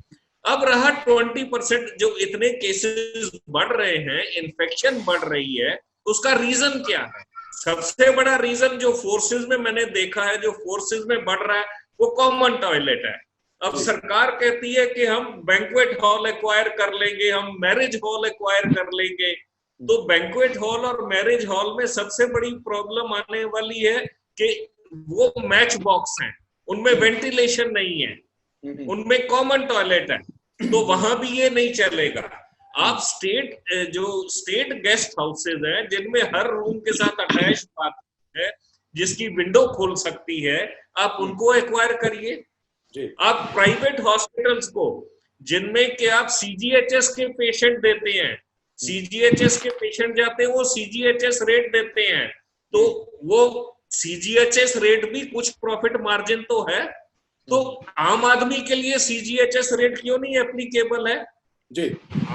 अब रहा 20% जो इतने केसेस बढ़ रहे हैं, इन्फेक्शन बढ़ रही है, उसका रीजन क्या है? सबसे बड़ा रीजन जो फोर्सेस में मैंने देखा है, जो फोर्सेस में बढ़ रहा है, वो कॉमन टॉयलेट है। अब सरकार कहती है कि हम बैंक्वेट हॉल एक्वायर कर लेंगे, हम मैरिज हॉल एक्वायर कर लेंगे। तो बैंक्वेट हॉल और मैरिज हॉल में सबसे बड़ी प्रॉब्लम आने वाली है कि वो मैच बॉक्स हैं, उनमें वेंटिलेशन नहीं है, उनमें कॉमन टॉयलेट है, तो वहां भी ये नहीं चलेगा। आप स्टेट गेस्ट हाउसेज हैं जिनमें हर रूम के साथ अटैच बाथरूम है, जिसकी विंडो खोल सकती है, आप उनको एक्वायर करिए। आप प्राइवेट हॉस्पिटल्स को, जिनमें कि आप सीजीएचएस के पेशेंट देते हैं, सीजीएचएस के पेशेंट जाते हैं, वो सीजीएचएस रेट देते हैं, तो वो सीजीएचएस रेट भी कुछ प्रॉफिट मार्जिन तो है, तो आम आदमी के लिए सीजीएचएस रेट क्यों नहीं एप्लीकेबल है? जी,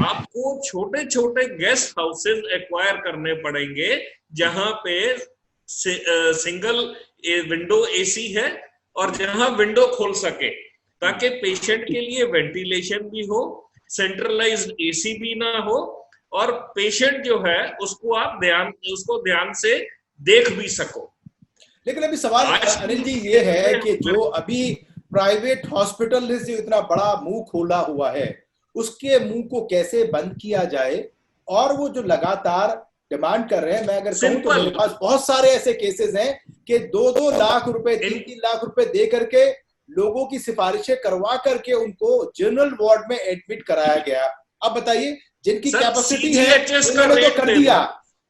आपको छोटे छोटे गेस्ट हाउसेस एक्वायर करने पड़ेंगे जहां पे सिंगल विंडो एसी है और जहां विंडो खोल सके, ताकि पेशेंट के लिए वेंटिलेशन भी हो, सेंट्रलाइज्ड एसी भी ना हो, और पेशेंट जो है उसको आप ध्यान से देख भी सको।
लेकिन अभी सवाल अनिल जी ये है कि जो अभी प्राइवेट हॉस्पिटल ने जो इतना बड़ा मुंह खोला हुआ है, उसके मुंह को कैसे बंद किया जाए? और वो जो लगातार डिमांड कर रहे हैं, मैं अगर कहूं तो मेरे पास बहुत सारे ऐसे केसेस हैं कि 2-2 लाख रुपए, 3-3 लाख रुपए दे करके लोगों की सिफारिशें करवा करके उनको जनरल वार्ड में एडमिट कराया गया। अब बताइए, जिनकी कैपेसिटी है उन्होंने तो कर दिया,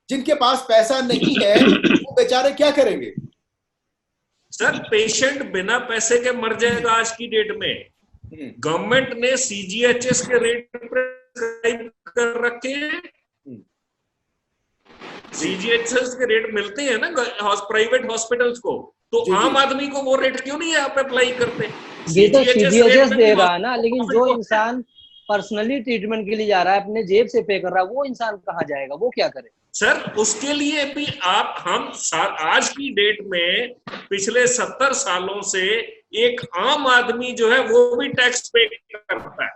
जिनके पास पैसा नहीं है वो बेचारे क्या करेंगे?
सर, पेशेंट बिना पैसे के मर जाएगा आज की डेट में। गवर्नमेंट ने सीजीएचएस के रेट प्रिस्क्राइब कर रखे हैं। सीजीएचएस के रेट मिलते हैं ना प्राइवेट हॉस्पिटल्स को, तो आम आदमी को वो रेट क्यों नहीं आप अप्लाई करते?
ये तो सीजीएचएस दे रहा है ना, लेकिन जो इंसान पर्सनली ट्रीटमेंट के लिए जा रहा है, अपने जेब से पे कर रहा है, वो इंसान कहाँ जाएगा, वो क्या करे?
सर उसके लिए भी आज की डेट में पिछले 70 सालों से एक आम आदमी जो है वो भी टैक्स पे करता है।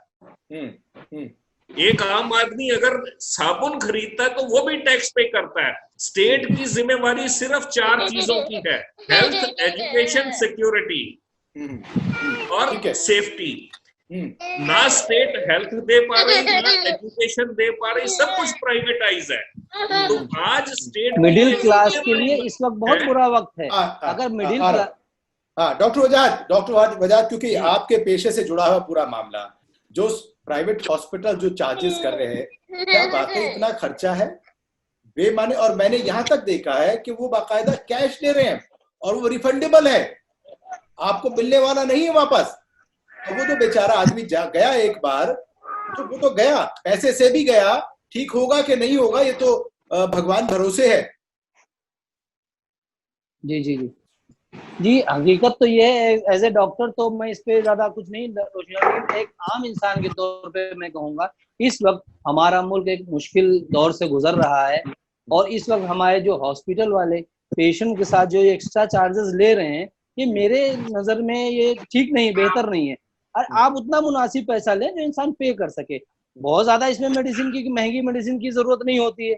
एक आम आदमी अगर साबुन खरीदता है तो वो भी टैक्स पे करता है। स्टेट की जिम्मेवारी सिर्फ 4 चीजों की है, हेल्थ, एजुकेशन, सिक्योरिटी और सेफ्टी। ना स्टेट हेल्थ दे पा रही, ना एजुकेशन दे पा रही, सब कुछ प्राइवेटाइज है। तो आज स्टेट
मिडिल क्लास के लिए इस वक्त बहुत बुरा वक्त है। अगर मिडिल क्लास,
डॉक्टर वजाद, क्योंकि आपके पेशे से जुड़ा हुआ पूरा मामला, जो प्राइवेट हॉस्पिटल जो चार्जेस कर रहे हैं, क्या वाकई इतना खर्चा है बेमाने? और मैंने यहाँ तक देखा है कि वो बाकायदा कैश ले रहे हैं और वो रिफंडेबल है, आपको मिलने वाला नहीं है वापस। तो वो तो बेचारा आदमी गया एक बार, तो वो तो गया, पैसे से भी गया, ठीक होगा कि नहीं होगा ये तो भगवान भरोसे है।
जी जी जी जी, हकीकत तो ये है, एज ए डॉक्टर तो मैं इस पे ज्यादा कुछ नहीं सोचूंगा, एक आम इंसान के तौर पे मैं कहूंगा इस वक्त हमारा मुल्क एक मुश्किल दौर से गुजर रहा है, और इस वक्त हमारे जो हॉस्पिटल वाले पेशेंट के साथ जो एक्स्ट्रा चार्जेस ले रहे हैं, ये मेरे नजर में ये ठीक नहीं, बेहतर नहीं है। और आप उतना मुनासिब पैसा लें जो इंसान पे कर सके। बहुत ज्यादा इसमें मेडिसिन की, महंगी मेडिसिन की जरूरत नहीं होती है।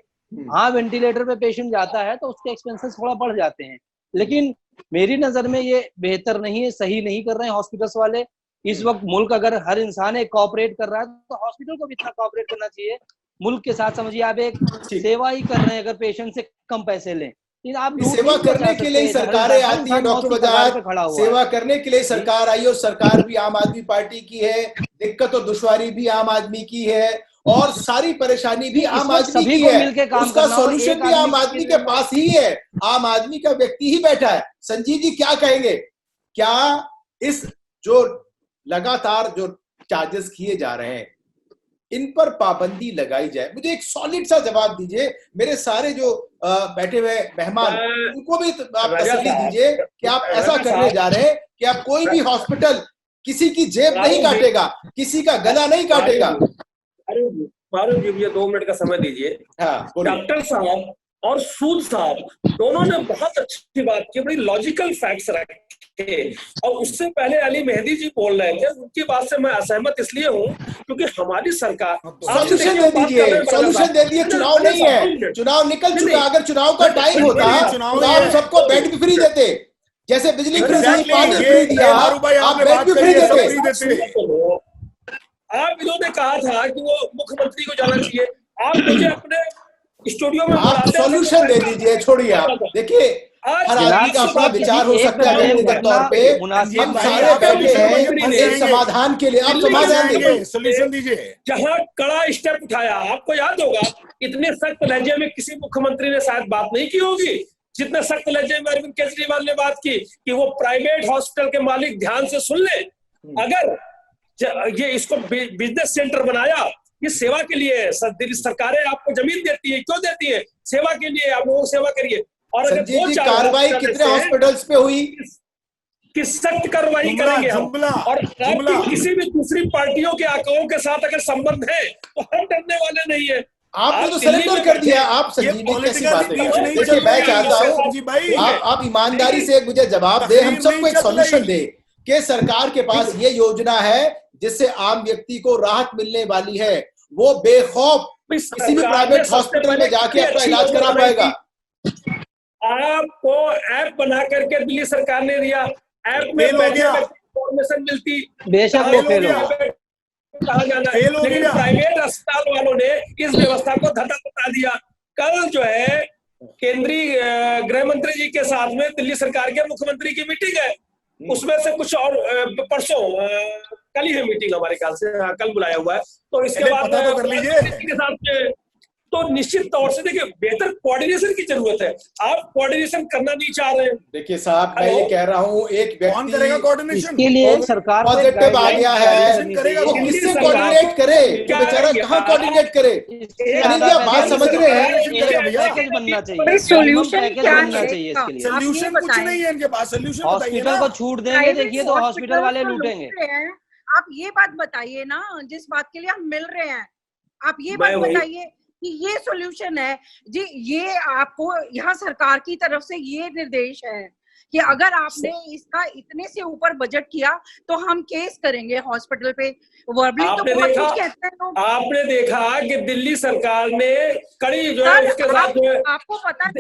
हाँ, वेंटिलेटर पे पेशेंट जाता है तो उसके एक्सपेंसेस थोड़ा बढ़ जाते हैं, लेकिन मेरी नजर में ये बेहतर नहीं है, सही नहीं कर रहे हैं हॉस्पिटल्स वाले। इस वक्त मुल्क अगर हर इंसान एक कॉपरेट कर रहा है तो हॉस्पिटल को भी इतना कॉपरेट करना चाहिए मुल्क के साथ। समझिए आप एक सेवा ही कर रहे हैं, अगर पेशेंट से कम पैसे लें, आप
सेवा करने के लिए सरकारें आती है डॉक्टर वजाद, सेवा करने के लिए सरकार आई, और सरकार भी आम आदमी पार्टी की है, दिक्कत और दुश्वारी भी आम आदमी की है, और सारी परेशानी भी आम आदमी की है, उसका सॉल्यूशन भी आम आदमी के पास ही है, आम आदमी का व्यक्ति ही बैठा है। संजीव जी क्या कहेंगे, क्या इस जो लगातार जो चार्जेस किए जा रहे हैं इन पर पाबंदी लगाई जाए? मुझे एक सॉलिड सा जवाब दीजिए, मेरे सारे जो बैठे हुए मेहमान उनको भी आप तसल्ली दीजिए कि आप ऐसा करने जा रहे हैं कि आप कोई भी हॉस्पिटल किसी की जेब नहीं काटेगा, किसी का गला नहीं काटेगा।
अरे फारूक जी, मुझे 2 मिनट का समय दीजिए।
हाँ,
डॉक्टर साहब और सूद साहब दोनों ने बहुत अच्छी बात की, बड़ी लॉजिकल फैक्ट्स रखे, और उससे पहले अली मेहदी जी बोल रहे थे, उनकी बात से मैं असहमत इसलिए हूँ क्योंकि हमारी सरकार
सॉल्यूशन दे दीजिए, सॉल्यूशन दे दिए। चुनाव नहीं है, चुनाव निकल चुका, अगर चुनाव का टाइम होता चुनाव सबको बेड भी फ्री देते, जैसे बिजली फ्री दी, पानी फ्री दिया, आप बेड भी फ्री देते।
आप इन्होंने कहा था कि वो मुख्यमंत्री को जाना चाहिए, आप मुझे अपने स्टूडियो में
आप सॉल्यूशन दे दीजिए, छोड़िए। आप देखिए, हर आदमी का अपना विचार हो सकता है व्यक्तिगत तौर पे, हम सारे बैठे हैं एक समाधान के लिए, आप समाधान दीजिए,
सॉल्यूशन दीजिए।
जहां कड़ा स्टेप उठाया, आपको याद होगा इतने सख्त लहजे में किसी मुख्यमंत्री ने शायद बात नहीं की होगी जितने सख्त लहजे में अरविंद केजरीवाल ने बात की कि वो प्राइवेट हॉस्पिटल के मालिक ध्यान से सुन ले, अगर ये इसको बिजनेस सेंटर बनाया, ये सेवा के लिए सरकारें आपको जमीन देती है, क्यों देती है? सेवा के लिए, आप लोगों को सेवा करिए। और अगर
कार्रवाई कितने हॉस्पिटल्स पे हुई
कि सख्त कार्रवाई करेंगे हम, और किसी भी दूसरी पार्टियों के आंकड़ों के साथ अगर संबंध है तो हम डरने वाले नहीं है।
आपने तो सरेंडर कर दिया। आप संजीव कैसी बात है? देखिए, मैं चाहता हूँ आप ईमानदारी से मुझे जवाब दे, हम सबको एक सॉल्यूशन दे कि सरकार के पास ये योजना है जिससे आम व्यक्ति को राहत मिलने वाली है, वो बेखौफ किसी भी प्राइवेट हॉस्पिटल में जाके अपना इलाज करा पाएगा।
आपको ऐप बना करके दिल्ली सरकार ने दिया, ऐप में इन्फॉर्मेशन मिलती,
बेशक वो फेल हो गया,
कहा जाना, लेकिन प्राइवेट अस्पताल वालों ने इस व्यवस्था को धक्का बता दिया। कल जो है केंद्रीय गृह मंत्री जी के साथ में दिल्ली सरकार के मुख्यमंत्री की मीटिंग है, उसमें से कुछ और परसों कल ही है मीटिंग हमारे ख्याल से, कल बुलाया हुआ है, तो इसके बाद
तो कर लीजिए
के साथ तो निश्चित तौर से देखिए बेहतर कोऑर्डिनेशन की जरूरत है। आप कोऑर्डिनेशन करना नहीं चाह रहे हैं।
देखिए साहब, मैं ये कह रहा हूँ, एक व्यक्ति
करेगा कोऑर्डिनेशन?
इसके लिए सरकार
पॉजिटिव आ गया है, वो किससे कोऑर्डिनेट करे? बेचारा कहाँ कोऑर्डिनेट करे? अनिल, आप बात समझ रहे हैं?
पैकेज बनना चाहिए,
सोल्यूशन क्या
बनना चाहिए इसके लिए।
सोल्यूशन कुछ नहीं है इनके पास, सोल्यूशन
हॉस्पिटल को छूट देंगे, देखिए तो हॉस्पिटल वाले लूटेंगे।
आप ये बात बताइए ना, जिस बात के लिए हम मिल रहे हैं, आप ये बात बताइए कि ये सॉल्यूशन है जी। ये आपको यहाँ सरकार की तरफ से ये निर्देश है कि अगर आपने इसका इतने से ऊपर बजट किया तो हम केस करेंगे हॉस्पिटल पे। वर्बली तो बहुत कुछ कहते हैं लोग।
आपने देखा कि दिल्ली सरकार ने कड़ी जो है उसके साथ जो है,
आपको पता है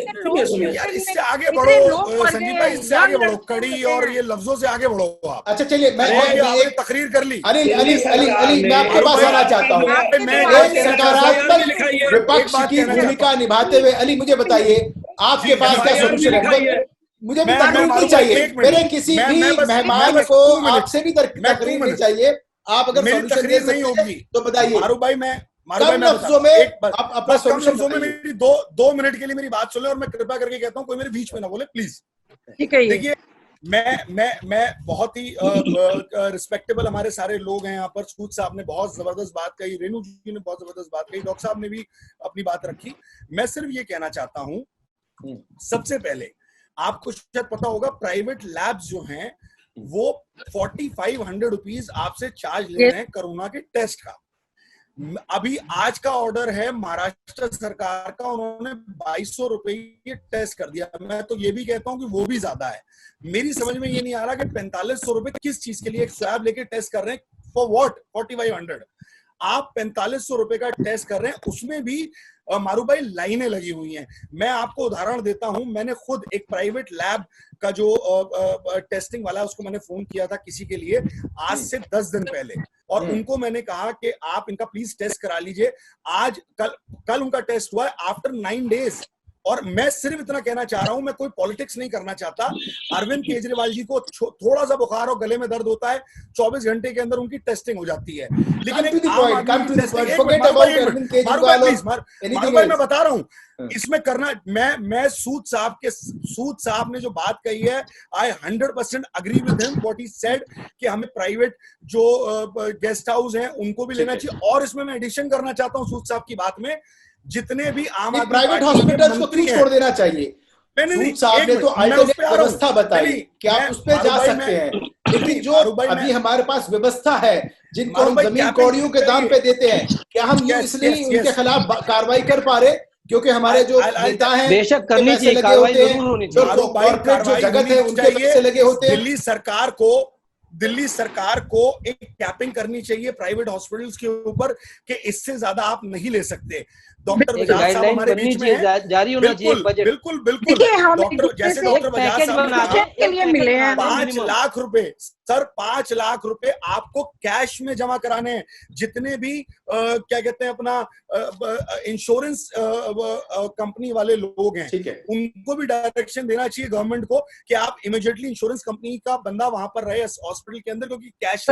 इससे आगे बढ़ो संजीव भाई, इससे आगे बढ़ो, कड़ी और ये लफ्जों से आगे बढ़ो आप।
अच्छा चलिए, मैं
एक तकरीर कर ली।
अली मैं आपके पास आना चाहता हूँ। एक सकारात्मक विपक्ष की भूमिका निभाते हुए अली मुझे बताइए आपके पास क्या सोल्यूशन है? मुझे भी तकरीर नहीं चाहिए, मेरे किसी भी मेहमान को आपसे भी तकरीर नहीं चाहिए। आप अगर सॉल्यूशन दे नहीं होगी तो बताइए।
मारूफ भाई मैं
लफ्जों में अपना सॉल्यूशन
में मेरी दो मिनट के लिए मेरी बात सुने और मैं कृपया करके कहता हूँ कोई मेरे बीच में ना बोले प्लीज।
ठीक है।
देखिए मैं बहुत ही रिस्पेक्टेबल हमारे सारे लोग हैं यहाँ पर। सूद साहब ने बहुत जबरदस्त बात कही, रेणु जी ने बहुत जबरदस्त बात कही, डॉक्टर साहब ने भी अपनी बात रखी। मैं सिर्फ ये कहना चाहता हूँ, सबसे पहले आपको शायद पता होगा प्राइवेट लैब्स जो हैं वो 4500 रुपीज आपसे चार्ज ले रहे हैं कोरोना के टेस्ट का। अभी आज का ऑर्डर है महाराष्ट्र सरकार का, उन्होंने 2200 रुपए टेस्ट कर दिया। मैं तो ये भी कहता हूं कि वो भी ज्यादा है। मेरी समझ में ये नहीं आ रहा कि 4500 रुपए किस चीज के लिए एक स्वैब लेके टेस्ट कर रहे हैं, फॉर व्हाट 4500। आप 4500 रुपए का टेस्ट कर रहे हैं, उसमें भी मारू भाई लाइनें लगी हुई हैं। मैं आपको उदाहरण देता हूं, मैंने खुद एक प्राइवेट लैब का जो टेस्टिंग वाला है उसको मैंने फोन किया था किसी के लिए आज से 10 दिन पहले, और उनको मैंने कहा कि आप इनका प्लीज टेस्ट करा लीजिए। आज कल उनका टेस्ट हुआ है आफ्टर 9 डेज। और मैं सिर्फ इतना कहना चाह रहा हूं, मैं कोई पॉलिटिक्स नहीं करना चाहता। अरविंद केजरीवाल जी को थोड़ा सा बुखार और गले में दर्द होता है, 24 घंटे के अंदर उनकी टेस्टिंग हो जाती है। लेकिन मैं बता रहा हूं इसमें करना, मैं सूद साहब ने जो बात कही है, आई 100% agree with him what he said कि हमें प्राइवेट जो गेस्ट हाउस हैं उनको भी लेना चाहिए। और इसमें मैं एडिशन करना चाहता हूं सूद साहब की बात में, जितने भी आम आदमी
प्राइवेट हॉस्पिटल्स को क्यों छोड़ देना चाहिए? सूद साहब ने तो अल्टरनेट व्यवस्था बताई कि आप उस पर जा सकते हैं, लेकिन जो अभी हमारे पास व्यवस्था है जिनको हम जमीन कौड़ियों के दाम पे देते हैं, क्या हम ये इसलिए उनके खिलाफ कार्रवाई कर पा रहे क्योंकि हमारे जो नेता हैं
बेशक करनी चाहिए, कार्रवाई जरूर होनी चाहिए,
जो कॉर्पोरेट जो जगत है उनके पैसे लगे होते हैं।
दिल्ली सरकार को एक कैपिंग करनी चाहिए प्राइवेट हॉस्पिटल्स के ऊपर कि इससे ज्यादा आप नहीं ले सकते। डॉक्टर बजाज साहब हमारे बीच में है,
जारी होना चाहिए बजट।
बिल्कुल डॉक्टर बजाज साहब के लिए मिले हैं 5 लाख रुपए, सर 5 लाख रुपए आपको कैश में जमा कराने हैं। जितने भी क्या कहते हैं अपना इंश्योरेंस कंपनी वाले लोग हैं, उनको भी डायरेक्शन देना चाहिए गवर्नमेंट को कि आप इमीडिएटली इंश्योरेंस कंपनी का बंदा वहां पर रहे हॉस्पिटल के अंदर, क्योंकि कैश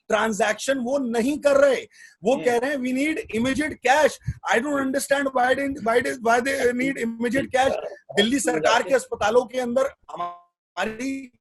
ट्रांजैक्शन वो नहीं कर रहे। वो कह रहे हैं we need immediate cash. I don't understand why they need immediate cash. Delhi सरकार के अस्पतालों के अंदर हमारी,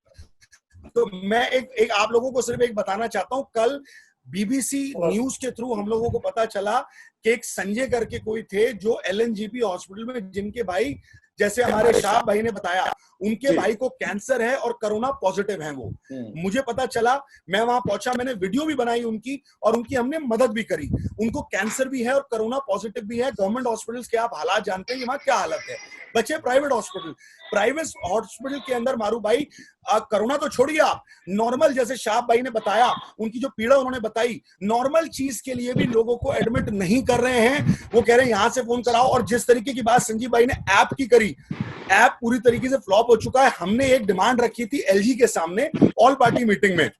तो मैं एक आप लोगों को सिर्फ एक बताना चाहता हूं, कल बीबीसी न्यूज के थ्रू हम लोगों को पता चला कि एक संजय करके कोई थे जो एलएनजीपी हॉस्पिटल में, जिनके भाई जैसे हमारे शाह भाई ने बताया उनके भाई को कैंसर है और कोरोना पॉजिटिव है। वो मुझे पता चला, मैं वहां पहुंचा, मैंने वीडियो भी बनाई उनकी और उनकी हमने मदद भी करी। उनको कैंसर भी है और कोरोना पॉजिटिव भी है। गवर्नमेंट हॉस्पिटल्स के आप हालात जानते हैं वहां क्या हालत है। बच्चे प्राइवेट हॉस्पिटल के अंदर मारू भाई कोरोना तो छोड़िए, आप नॉर्मल जैसे शाह भाई ने बताया, उनकी जो पीड़ा उन्होंने बताई, नॉर्मल चीज के लिए भी लोगों को एडमिट नहीं कर रहे हैं। वो कह रहे हैं यहां से फोन कराओ। और जिस तरीके की बात संजीव भाई ने ऐप की करी, ऐप पूरी तरीके से फ्लॉप हो चुका है। हमने एक डिमांड रखी थी एलजी के सामने ऑल पार्टी मीटिंग में,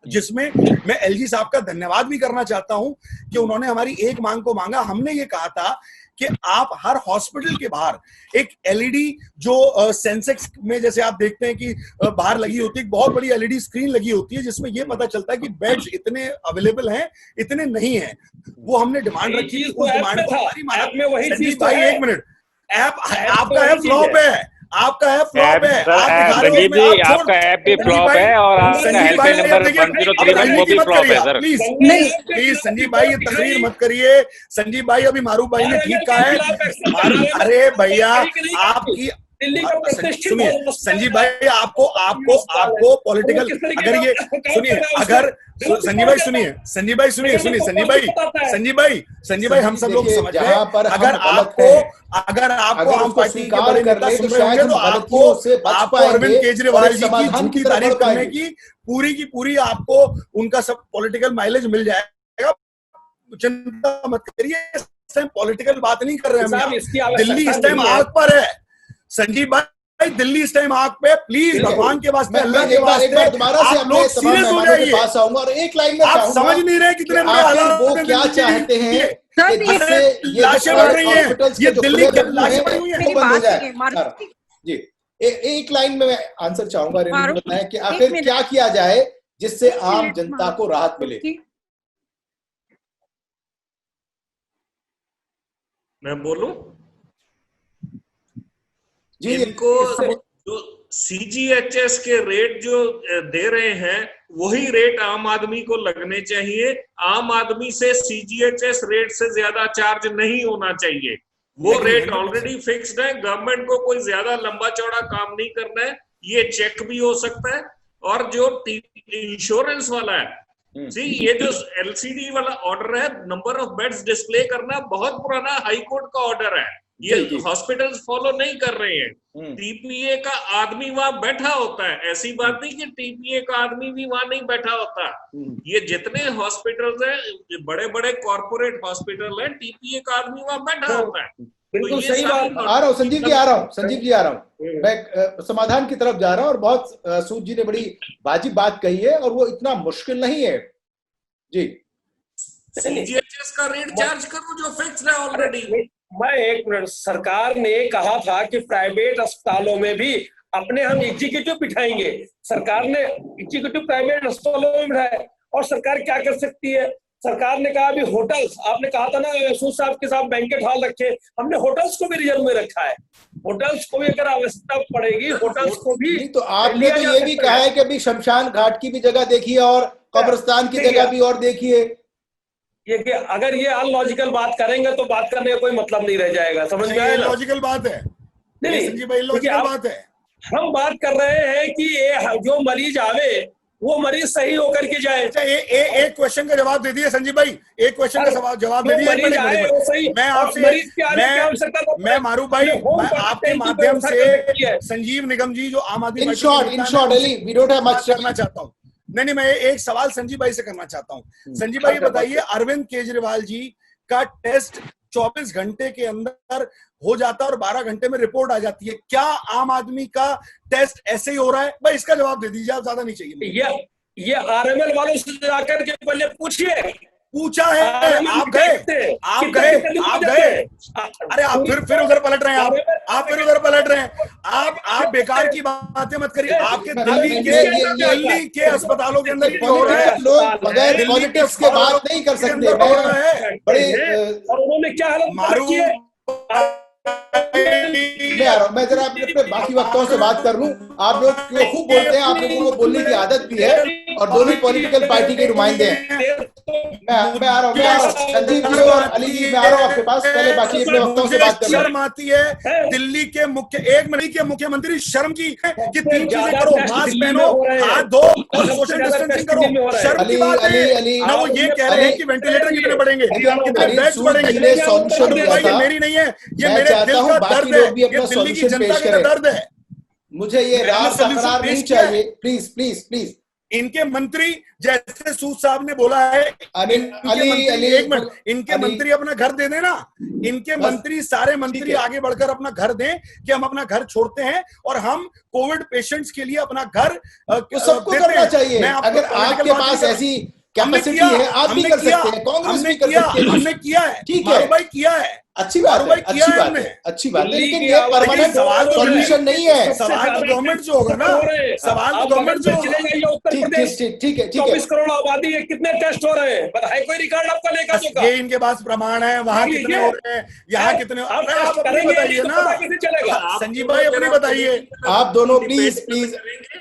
जिसमें मैं एलजी साहब का धन्यवाद भी करना चाहता हूं कि उन्होंने हमारी एक मांग को मांगा। हमने ये कहा था कि आप हर हॉस्पिटल के बाहर एक एलईडी जो सेंसेक्स में जैसे आप देखते हैं कि बाहर लगी होती है, एक बहुत बड़ी एलईडी स्क्रीन लगी होती है जिसमें ये पता चलता है कि बेड्स इतने अवेलेबल हैं, इतने नहीं हैं। वो हमने डिमांड रखी थी, उस डिमांड को हमारी माना। एक मिनट, ऐप आपका है फ्लॉप है, आपका है फ्लॉप है
संजीव जी, आपका ऐप भी फ्लॉप है और आपका हेल्पलाइन नंबर 1031 वो भी फ्लॉप है सर।
प्लीज संजीव भाई ये तकरीर मत करिए। संजीव भाई अभी मारूफ भाई ने ठीक कहा है। अरे भैया
दिल्ली का प्रतिष्ठित
सुनिए संजीव भाई, आपको पॉलिटिकल, अगर ये सुनिए, अगर संजीव भाई सुनिए, संजीव भाई हम सब लोग समझ गए, अगर आपको आम पार्टी के बड़े नेता सुन रहे होंगे तो आपको अरविंद केजरीवाल जी की झूठी तारीफ करने की पूरी आपको उनका सब पॉलिटिकल माइलेज मिल जाएगा। चिंता मत करिए, इस टाइम पॉलिटिकल बात नहीं कर रहे हैं। दिल्ली इस टाइम आग पर है संजीव भाई, दिल्ली इस टाइम आग पे। प्लीज भगवान के वास्ते, अल्लाह के वास्ते
दोबारा से
आप लोग सीरियस हो जाइए।
पास आऊंगा और एक लाइन में
आप समझ नहीं रहे कितने बड़े हालात
वो क्या चाहते हैं कि जिससे ये
लाशें बढ़ रही हैं, ये दिल्ली की लाशें बढ़ रही हैं,
वो बंद हो जाए। जी एक लाइन में मैं आंसर चाहूंगा, रेणु बताएं कि आखिर क्या किया जाए जिससे आम जनता को राहत मिले।
मैं बोलूं?
जी
इनको जो सीजीएचएस के रेट जो दे रहे हैं वही रेट आम आदमी को लगने चाहिए। आम आदमी से सीजीएचएस रेट से ज्यादा चार्ज नहीं होना चाहिए। वो रेट ऑलरेडी फिक्स्ड है। गवर्नमेंट को कोई ज्यादा लंबा चौड़ा काम नहीं करना है, ये चेक भी हो सकता है। और जो इंश्योरेंस वाला है, ये जो एलसीडी वाला ऑर्डर है, नंबर ऑफ बेड्स डिस्प्ले करना, बहुत पुराना हाई कोर्ट का ऑर्डर है, ये हॉस्पिटल्स फॉलो नहीं कर रहे हैं। टीपीए का आदमी वहां बैठा होता है, ऐसी बात नहीं कि टीपीए का आदमी भी वहां नहीं बैठा होता। ये जितने हॉस्पिटल्स हैं, बड़े बड़े कॉर्पोरेट हॉस्पिटल हैं, टीपीए का आदमी वहां बैठा होता है।
बिल्कुल सही बात।
आ रहा हूँ संजीव जी, आ रहा हूँ मैं समाधान की तरफ जा रहा हूँ। और बहुत सूद जी ने बड़ी वाजिब बात कही है और वो इतना मुश्किल नहीं है। जी
सीजीएचएस का रेट चार्ज करो जो फिक्स्ड है ऑलरेडी।
मैं एक मिनट, सरकार ने कहा था कि प्राइवेट अस्पतालों में भी अपने हम एग्जीक्यूटिव बिठाएंगे। सरकार ने एग्जीक्यूटिव प्राइवेट अस्पतालों में बिठाए, और सरकार क्या कर सकती है? सरकार ने कहा अभी होटल्स, आपने कहा था ना सूद साहब के साथ बैंकेट हॉल रखे, हमने होटल्स को भी रिजर्व में रखा है। होटल्स को भी अगर आवश्यकता पड़ेगी, होटल्स को भी।
तो आपने तो ये भी कहा है कि अभी शमशान घाट की भी जगह देखिए और कब्रिस्तान की जगह भी और देखिए।
ये कि अगर ये अनलॉजिकल बात करेंगे तो बात करने का कोई मतलब नहीं रह जाएगा। समझ में आया? लॉजिकल बात है नहीं संजीव भाई, लॉजिकल बात है। हम बात कर रहे हैं कि ये जो मरीज आवे वो मरीज सही होकर के जाए।
एक क्वेश्चन का जवाब दे दिए संजीव भाई, एक क्वेश्चन का जवाब दे दिए। मैं आपसे, मैं मारूफ भाई, आपके माध्यम से संजीव निगम जी जो आम आदमी
in shortly we don't have much
करना चाहता हूँ। नहीं, मैं एक सवाल संजीव भाई से करना चाहता हूँ। संजीव भाई बताइए, अरविंद केजरीवाल जी का टेस्ट 24 घंटे के अंदर हो जाता है और 12 घंटे में रिपोर्ट आ जाती है, क्या आम आदमी का टेस्ट ऐसे ही हो रहा है? भाई इसका जवाब दे दीजिए, आप ज्यादा नहीं चाहिए।
ये आरएमएल वालों से जाकर के पहले पूछिए।
पूछा है, आप गए। अरे आप फिर उधर पलट रहे हैं, आप फिर उधर पलट रहे हैं। आप बेकार की बातें मत करिए। आपके दिल्ली के अस्पतालों के अंदर
लोग बगैर पॉलिटिक्स के बात नहीं कर सकते। बड़े
और उन्होंने क्या हालत
मारू मैं आ रहा हूँ, मैं जरा अपने बाकी वक्ताओं से बात कर लूं। आप लोग क्यों खूब बोलते हैं, आप लोगों को बोलने की आदत भी है और दोनों पॉलिटिकल पार्टी के नुमाइंदे हैं। मैं आ रहा हूँ संजीव जी और अली जी, मैं आ रहा हूँ आपके पास। पहले बाकी अपने वक्ताओं से बात कर।
शर्म आती है दिल्ली के मुख्यमंत्री शर्म की कि 3 चीजें करो, मास्क पहनो, हाथ धो और सोशल डिस्टेंसिंग करो। शर्म की बात है ना। वो ये कह रहे हैं कि वेंटिलेटर कितने बढ़ेंगे, कितने बेड्स बढ़ेंगे। ये मेरी नहीं है, ये मेरे दिल का दर्द है, ये दिल्ली की जनता का दर्द है।
मुझे ये रात का करार नहीं चाहिए। Please please please.
इनके मंत्री, जैसे सूद साहब ने बोला है, एक मिनट, इनके मंत्री अपना घर दे देना। इनके मंत्री, सारे मंत्री आगे बढ़कर अपना घर दें कि हम अपना घर छोड़ते हैं और हम कोविड पेशेंट्स के लिए अपना घर
सबको करना चाहिए। अगर आपके पास ऐसी कैपेसिटी है, आप भी कर सकते हैं, कांग्रेस भी कर सकती है।
हमने किया है,
ठीक है
भाई, किया है,
अच्छी बात है, अच्छी बात है, लेकिन ये परमानेंट सॉल्यूशन नहीं है।
सवाल तो गवर्नमेंट से होगा ना, सवाल तो गवर्नमेंट से होगा।
उत्तर प्रदेश ठीक है 24 करोड़ आबादी है, कितने टेस्ट हो रहे हैं बताइए? कोई रिकॉर्ड आपका लेकर जो
ये इनके पास प्रमाण है, वहाँ कितने हो रहे हैं, यहाँ कितने। आप अपनी बताइए ना संजीव भाई, अपनी बताइए।
आप दोनों प्लीज प्लीज,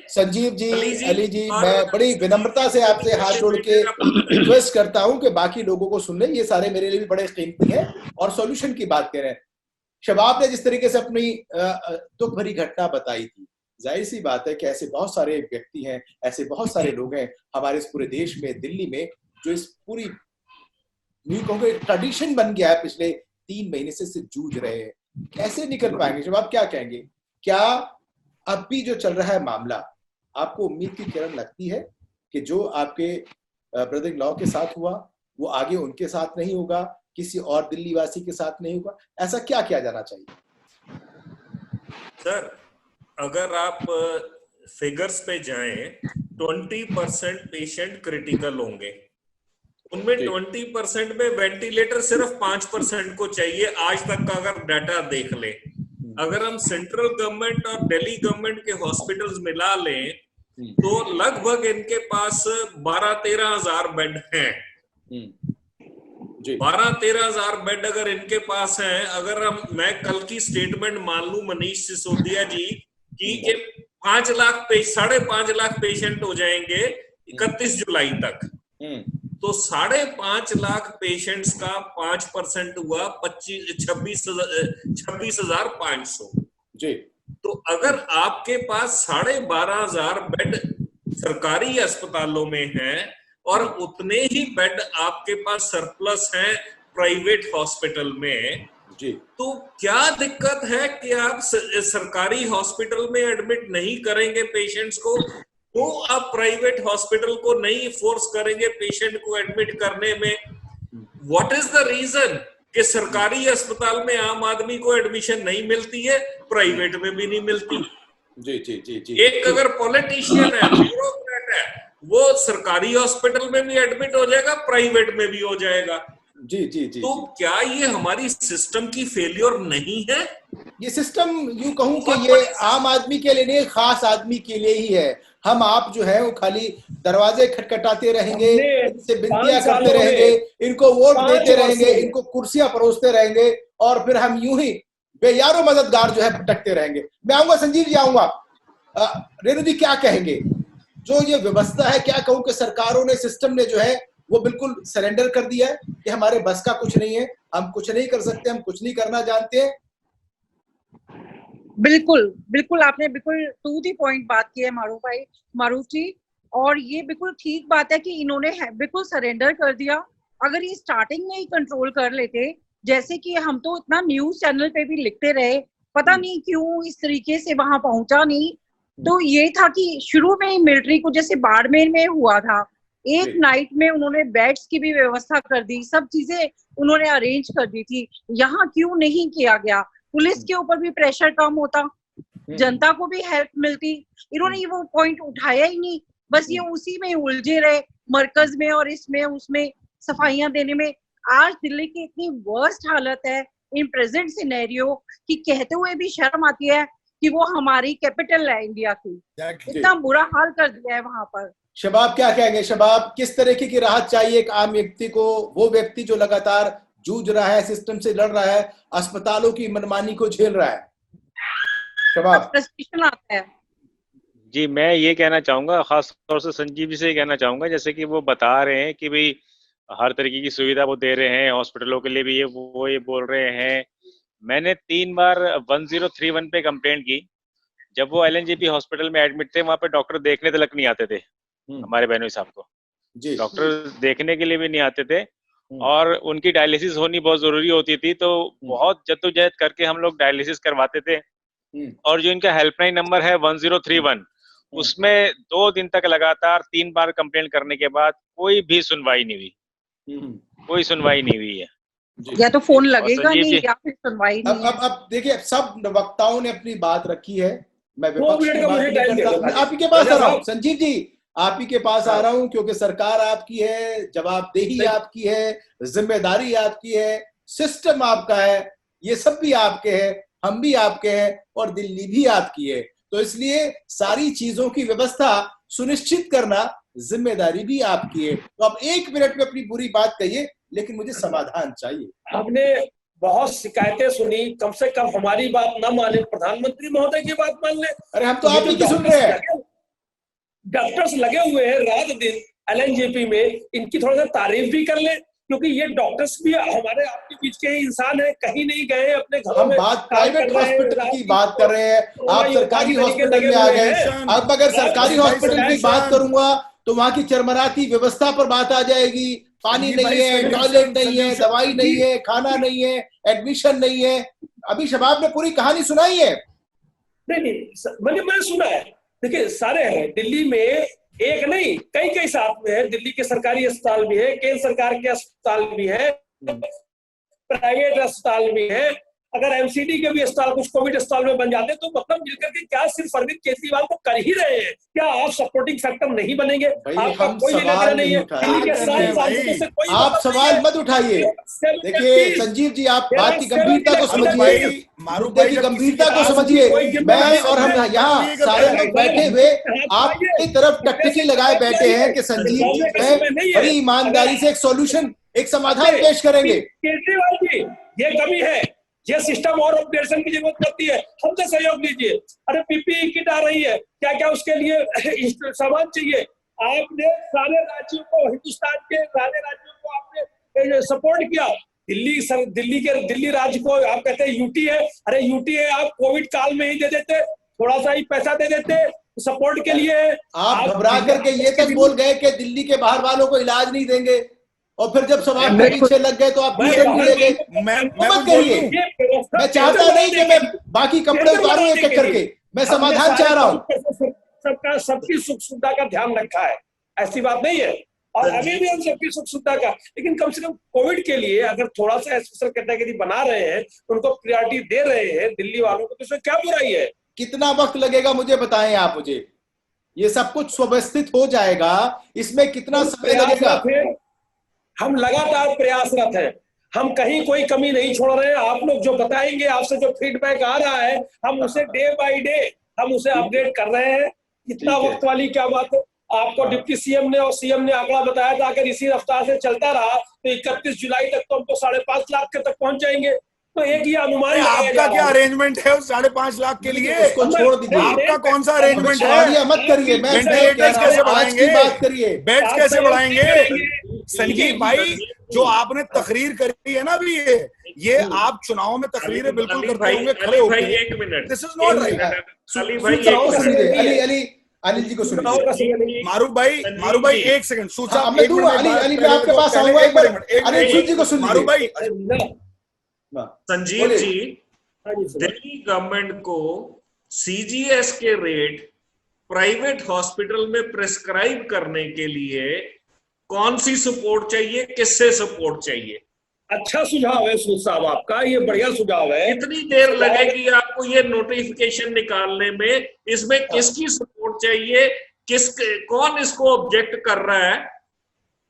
संजीव जी, अली जी, मैं बड़ी विनम्रता से आपसे हाथ जोड़ के रिक्वेस्ट करता हूं कि बाकी लोगों को सुन ले। ये सारे मेरे लिए भी बड़े कीमती हैं और सॉल्यूशन की बात कह रहे हैं। शबाब ने जिस तरीके से अपनी दुख भरी घटना बताई थी, जाहिर सी बात है कि ऐसे बहुत सारे व्यक्ति हैं, ऐसे बहुत सारे लोग हैं हमारे इस पूरे देश में, दिल्ली में, जो इस पूरी ट्रेडिशन बन गया है, पिछले 3 महीने से जूझ रहे हैं। कैसे निकल पाएंगे? शबाब क्या कहेंगे? क्या अब भी जो चल रहा है मामला, आपको उम्मीद की किरण लगती है कि जो आपके ब्रदर इन लॉ के साथ हुआ वो आगे उनके साथ नहीं होगा, किसी और दिल्ली वासी के साथ नहीं होगा? ऐसा क्या किया जाना चाहिए?
सर, अगर आप फिगर्स पे जाएं, 20% पेशेंट क्रिटिकल होंगे, उनमें 20% में वेंटिलेटर सिर्फ 5% को चाहिए। आज तक का अगर डाटा देख ले, अगर हम सेंट्रल गवर्नमेंट और दिल्ली गवर्नमेंट के हॉस्पिटल्स मिला लें तो लगभग इनके पास 12-13 हजार बेड हैं। 12-13 हजार बेड अगर इनके पास हैं, अगर मैं कल की स्टेटमेंट मान लूं मनीष सिसोदिया जी की 5.5 लाख पेशेंट हो जाएंगे 31 जुलाई तक, तो 5.5 लाख पेशेंट्स का 5% हुआ 26,500 जी। तो अगर आपके पास 12,500 बेड सरकारी अस्पतालों में हैं और उतने ही बेड आपके पास सरप्लस हैं प्राइवेट हॉस्पिटल में जी, तो क्या दिक्कत है कि आप सरकारी हॉस्पिटल में एडमिट नहीं करेंगे पेशेंट्स को, तो आप प्राइवेट हॉस्पिटल को नहीं फोर्स करेंगे पेशेंट को एडमिट करने में? व्हाट इज द रीजन कि सरकारी अस्पताल में आम आदमी को एडमिशन नहीं मिलती है, प्राइवेट में भी नहीं मिलती? जी जी जी जी। एक अगर पॉलिटिशियन है, ब्यूरोक्रेट है, वो सरकारी हॉस्पिटल में भी एडमिट हो जाएगा, प्राइवेट में भी हो जाएगा। जी जी जी। तो क्या ये हमारी सिस्टम की फेलियर नहीं है?
ये सिस्टम यूं कहूं कि ये आम आदमी के लिए नहीं, खास आदमी के लिए ही है। हम आप जो है वो खाली दरवाजे खटखटाते रहेंगे, इनसे बिनतियां करते रहेंगे, इनको वोट देते रहेंगे, इनको कुर्सियां परोसते रहेंगे और फिर हम यूं ही बेयारो मददगार जो है भटकते रहेंगे। मैं आऊंगा, संजीव जी आऊंगा। रेणु जी क्या कहेंगे? जो ये व्यवस्था है, क्या कहूं कि सरकारों ने, सिस्टम ने जो है वो बिल्कुल सरेंडर कर दिया है कि हमारे बस का कुछ नहीं है, हम कुछ नहीं कर सकते, हम कुछ नहीं करना जानते हैं।
बिल्कुल बिल्कुल, आपने बिल्कुल टू दी पॉइंट बात की है मारूफ जी, और ये बिल्कुल ठीक बात है कि इन्होंने बिल्कुल सरेंडर कर दिया। अगर ये स्टार्टिंग में ही कंट्रोल कर लेते, जैसे कि हम तो इतना न्यूज चैनल पे भी लिखते रहे, पता नहीं क्यों इस तरीके से वहां पहुंचा नहीं, तो ये था कि शुरू में ही मिलिट्री को, जैसे बाड़मेर में हुआ था, एक नाइट में उन्होंने बेड्स की भी व्यवस्था कर दी, सब चीजें उन्होंने अरेंज कर दी थी। यहाँ क्यों नहीं किया गया? पुलिस के ऊपर भी प्रेशर कम होता, जनता को भी हेल्प मिलती। इन्होंने वो पॉइंट उठाया ही नहीं, बस ये उसी में उलझे रहे, मरकज में और इसमें उसमें सफाइयां देने में। आज दिल्ली की इतनी वर्स्ट हालत है इन प्रेजेंट सिनेरियो कि कहते हुए भी शर्म आती है कि वो हमारी कैपिटल है इंडिया की। इतना बुरा हाल कर दिया है वहां पर।
शबाब क्या कहेंगे? शबाब, किस तरीके की राहत चाहिए एक आम व्यक्ति को, वो व्यक्ति जो लगातार जूझ रहा है, सिस्टम से लड़ रहा है, अस्पतालों की मनमानी को झेल रहा है? शबाब।
फ्रस्ट्रेशन आता है।
जी, मैं ये कहना चाहूंगा, खास तौर से संजीव जी से कहना चाहूंगा, जैसे कि वो बता रहे हैं कि भाई हर तरीके की सुविधा वो दे रहे हैं, हॉस्पिटलों के लिए भी ये बोल रहे हैं। मैंने 3 बार 1031 पे कंप्लेंट की। जब वो LNJP हॉस्पिटल में एडमिट थे, वहां पे डॉक्टर देखने तक नहीं आते थे हमारे बहनोई साहब को, डॉक्टर देखने के लिए भी नहीं आते थे, और उनकी डायलिसिस होनी बहुत जरूरी होती थी, तो बहुत जद्दोजहद करके हम लोग डायलिसिस करवाते थे। और जो इनका हेल्पलाइन नंबर है 1031, उसमें 2 दिन तक लगातार 3 बार कंप्लेंट करने के बाद कोई भी सुनवाई नहीं हुई, कोई सुनवाई नहीं हुई है।
या तो फोन लगेगा नहीं या फिर सुनवाई नहीं।
अब देखिए, सब वक्ताओं ने अपनी बात रखी है, मैं विपक्ष की बात नहीं करता। आप ही के पास आ रहा हूँ संजीव जी, आप ही के पास आ रहा हूँ, क्योंकि सरकार आपकी है, जवाबदेही आपकी है, जिम्मेदारी आपकी है, सिस्टम आपका है, ये सब भी आपके हैं, हम भी आपके हैं और दिल्ली भी आपकी है। तो इसलिए सारी चीजों की व्यवस्था सुनिश्चित करना जिम्मेदारी भी आपकी है। तो आप 1 मिनट में अपनी पूरी बात कहिए, लेकिन मुझे समाधान चाहिए।
हमने बहुत शिकायतें सुनी, कम से कम हमारी बात न माने, प्रधानमंत्री महोदय की बात मान ले।
अरे हम तो आप ही की सुन रहे हैं।
डॉक्टर्स लगे हुए हैं रात दिन LNJP में, इनकी थोड़ा सा तारीफ भी कर ले। क्योंकि ये डॉक्टर्स भी हमारे आपके बीच के ही इंसान है, कहीं नहीं गए, अपने घरों
हम
में
बात प्राइवेट हॉस्पिटल की बात कर रहे हैं, आप सरकारी हॉस्पिटल में आ गए। अब अगर सरकारी हॉस्पिटल की बात करूंगा तो वहां की चरमराती व्यवस्था पर बात आ जाएगी। पानी नहीं है, टॉयलेट नहीं है, दवाई नहीं है, खाना नहीं है, एडमिशन नहीं है। अभी शबाब ने पूरी कहानी सुनाई है।
नहीं मैंने सुना है। देखिए सारे हैं दिल्ली में, एक नहीं कई साथ में है। दिल्ली के सरकारी अस्पताल भी है, केंद्र सरकार के अस्पताल भी है, प्राइवेट अस्पताल भी है। अगर एमसीडी के भी अस्पताल कुछ कोविड अस्पताल में बन जाते तो मतलब मिलकर के क्या सिर्फ अरविंद केजरीवाल को कर ही रहे हैं? क्या आप सपोर्टिंग फैक्टर नहीं बनेंगे? आपका कोई लेना नहीं है।
आप सवाल मत उठाइए। देखिए संजीव जी, आप बात की गंभीरता को समझिए, मुद्दे की गंभीरता को समझिए। मैं और हम यहाँ सारे लोग बैठे हुए आपकी तरफ टकटकी लगाए बैठे हैं कि संजीव जी बड़ी ईमानदारी से एक सॉल्यूशन, एक समाधान पेश करेंगे।
केजरीवाल जी, ये कमी है, ये सिस्टम और अपग्रेडेशन की जरूरत पड़ती है, हमसे सहयोग लीजिए। अरे पीपीई किट आ रही है, क्या क्या उसके लिए सामान चाहिए? आपने सारे राज्यों को, हिंदुस्तान के सारे राज्यों को आपने सपोर्ट किया। दिल्ली राज्य को आप कहते हैं यूटी है। अरे यूटी है, आप कोविड काल में ही दे देते, थोड़ा सा ही पैसा दे देते सपोर्ट के लिए।
आप घबरा करके ये तक बोल गए कि दिल्ली के बाहर वालों को इलाज नहीं देंगे, और फिर जब सवाल के पीछे लग गए तो आप दूसरे भूले गए। मत कहिए, मैं चाहता नहीं कि मैं बाकी कपड़े उतारूं एक एक करके, मैं समाधान चाह रहा हूं।
सबकी सुख सुविधा का ध्यान रखा है, ऐसी बात नहीं है, और अभी भी हम सबकी सुख सुविधा का, लेकिन कम से कम कोविड के लिए अगर थोड़ा सा स्पेशल कैटेगरी बना रहे हैं, उनको प्रायोरिटी दे रहे हैं दिल्ली वालों को, तो इसमें क्या बुराई है?
कितना वक्त लगेगा मुझे बताएं आप मुझे? ये सब कुछ सुव्यवस्थित हो जाएगा, इसमें कितना समय लगेगा?
हम लगातार प्रयासरत हैं, हम कहीं कोई कमी नहीं छोड़ रहे हैं। आप लोग जो बताएंगे, आपसे जो फीडबैक आ रहा है, हम उसे डे बाय डे हम उसे अपडेट कर रहे हैं। इतना वक्त वाली क्या बात है? आपको डिप्टी सीएम ने और सीएम ने आंकड़ा बताया था, अगर इसी रफ्तार से चलता रहा तो 31 जुलाई तक तो हम तो 5.5 लाख के तक पहुंच जाएंगे। तो एक ही अनुमान,
आपका क्या अरेंजमेंट है उस 5.5 लाख के लिए?
उसको छोड़ दीजिए,
आपका कौन सा अरेंजमेंट है?
मत करिए,
वेंटिलेटर्स कैसे बढ़ाएंगे,
बात करिए,
बेड्स कैसे बढ़ाएंगे? संजीव भाई, जो आपने तकरीर करी है ना अभी, ये आप चुनाव में तकरीरें बिल्कुल करते होंगे खड़े होकर। This is not right.
Anil ji को सुनिए।
मारूफ भाई 1 सेकंड।
अली मैं आपके पास आऊंगा एक बार। अनिल जी को सुनिए।
मारूफ भाई,
संजीव जी, दिल्ली गवर्नमेंट को सीजीएस के रेट प्राइवेट हॉस्पिटल में प्रेस्क्राइब करने के लिए कौन सी सपोर्ट चाहिए, किससे सपोर्ट चाहिए?
अच्छा सुझाव है सूद साहब आपका, ये बढ़िया सुझाव है।
कितनी देर लगेगी आपको ये नोटिफिकेशन निकालने में? इसमें किसकी सपोर्ट चाहिए, कौन इसको ऑब्जेक्ट कर रहा है?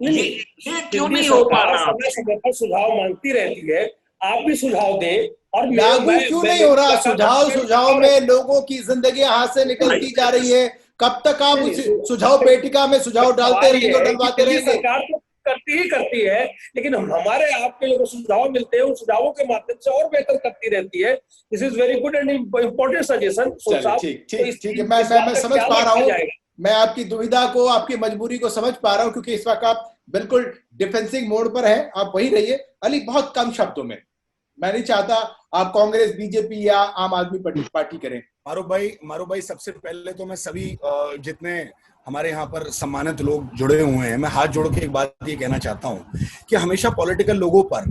ये क्यों नहीं हो पा रहा?
समय समय पर सुझाव मांगती रहती है, आप भी सुझाव दें। और
लागू क्यों नहीं हो रहा? सुझाव में लोगों की जिंदगी हाथ से निकलती जा रही है। कब तक आप उस सुझाव पेटिका में सुझाव डालते रहेंगे, डलवाते रहेंगे?
सरकार तो करती है, लेकिन हमारे आपके जो सुझाव मिलते हैं उन सुझावों के माध्यम से और बेहतर करती रहती है। This is very good and important suggestion.
ठीक है, मैं समझ पा रहा हूँ, मैं आपकी दुविधा को, आपकी मजबूरी को समझ पा रहा हूँ, क्योंकि इस वक्त आप बिल्कुल डिफेंसिव मोड पर हैं। आप वही रहिए। अली, बहुत कम शब्दों में, मैं नहीं चाहता आप कांग्रेस, बीजेपी या आम आदमी पार्टी करें।
मारूफ भाई, सबसे पहले तो मैं सभी जितने हमारे यहाँ पर सम्मानित लोग जुड़े हुए हैं, मैं हाथ जोड़ के एक बात ये कहना चाहता हूँ कि हमेशा पॉलिटिकल लोगों पर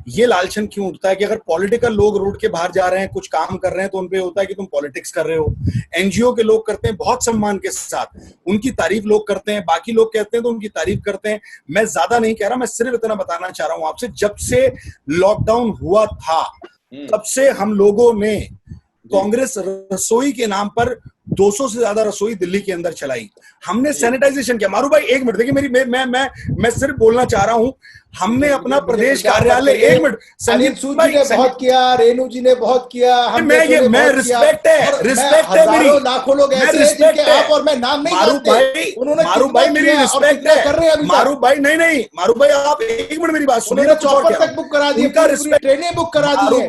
ये लालचन क्यों उठता है कि अगर पॉलिटिकल लोग रोड के बाहर जा रहे हैं, कुछ काम कर रहे हैं, तो उनपे होता है कि तुम पॉलिटिक्स कर रहे हो। एनजीओ के लोग करते हैं बहुत सम्मान के साथ, उनकी तारीफ लोग करते हैं, बाकी लोग कहते हैं तो उनकी तारीफ करते हैं। मैं ज्यादा नहीं कह रहा, मैं सिर्फ इतना बताना चाह रहा हूँ आपसे, जब से लॉकडाउन हुआ था तब से हम लोगों ने कांग्रेस रसोई के नाम पर 200 से ज्यादा रसोई दिल्ली के अंदर चलाई। हमने सैनिटाइजेशन किया। मारू भाई 1 मिनट देखिए, मेरी मैं सिर्फ बोलना चाह रहा हूं, हमने अपना प्रदेश कार्यालय, 1 मिनट,
संजीव सूद जी ने बहुत किया, रेणु जी ने बहुत किया,
मैं रिस्पेक्ट है मेरी,
लाखों लोग ऐसे हैं जिनके आप और मैं नाम नहीं जानते, उन्होंने
मारू भाई मेरी रिस्पेक्ट है। मारू भाई नहीं, मारू भाई आप 1 मिनट मेरी बात सुनिए।
चौपर तक बुक करा दी, ट्रेनें बुक करा दी।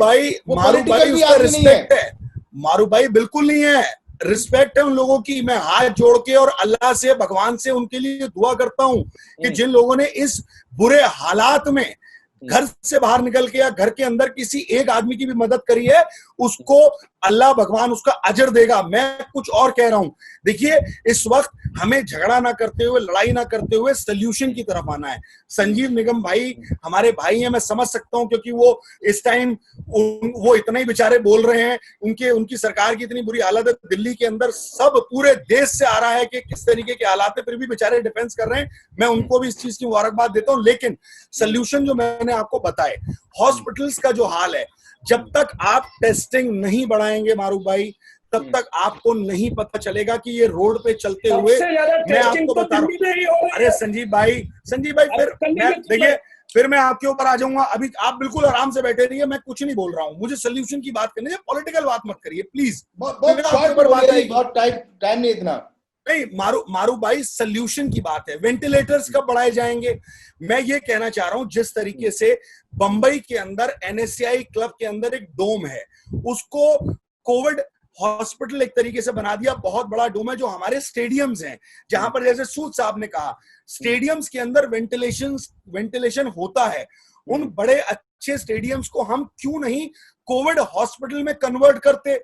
मारू भाई उसका रिस्पेक्ट है। मारू भाई बिल्कुल नहीं है, रिस्पेक्ट है उन लोगों की। मैं हाथ जोड़ के और अल्लाह से, भगवान से उनके लिए दुआ करता हूं कि जिन लोगों ने इस बुरे हालात में घर से बाहर निकल के या घर के अंदर किसी एक आदमी की भी मदद करी है, उसको अल्लाह भगवान उसका अजर देगा। मैं कुछ और कह रहा हूं, देखिए इस वक्त हमें झगड़ा ना करते हुए, लड़ाई ना करते हुए सल्यूशन की तरफ आना है। संजीव निगम भाई हमारे भाई हैं, मैं समझ सकता हूं, क्योंकि वो इस टाइम वो इतना ही बेचारे बोल रहे हैं, उनकी सरकार की इतनी बुरी हालत है, दिल्ली के अंदर सब पूरे देश से आ रहा है कि किस तरीके के हालात है, फिर भी बेचारे डिफेंस कर रहे हैं। मैं उनको भी इस चीज की मुबारकबाद देता हूं। लेकिन सल्यूशन जो मैंने आपको बताए, हॉस्पिटल्स का जो हाल है, जब तक आप टेस्टिंग नहीं बढ़ाएंगे मारूफ भाई, तब तक आपको नहीं पता चलेगा कि ये रोड पे चलते हुए, मैं आपको बता रहा हूँ। अरे संजीव भाई फिर मैं देखिए, फिर मैं आपके ऊपर आ जाऊंगा। अभी आप बिल्कुल आराम से बैठे रहिए, मैं कुछ नहीं बोल रहा हूँ। मुझे सोल्यूशन की बात करनी है, पॉलिटिकल बात मत करिए प्लीज।
बहुत टाइम नहीं इतना
नहीं मारू भाई, सोल्यूशन की बात है। वेंटिलेटर्स कब बढ़ाए जाएंगे? मैं ये कहना चाह रहा हूं, जिस तरीके से बंबई के अंदर NSCI क्लब के अंदर एक डोम है, उसको कोविड हॉस्पिटल एक तरीके से बना दिया। बहुत बड़ा डोम है। जो हमारे स्टेडियम्स हैं, जहां पर जैसे सूद साहब ने कहा, स्टेडियम्स के अंदर वेंटिलेशन होता है, उन बड़े अच्छे स्टेडियम्स को हम क्यों नहीं कोविड हॉस्पिटल में कन्वर्ट करते?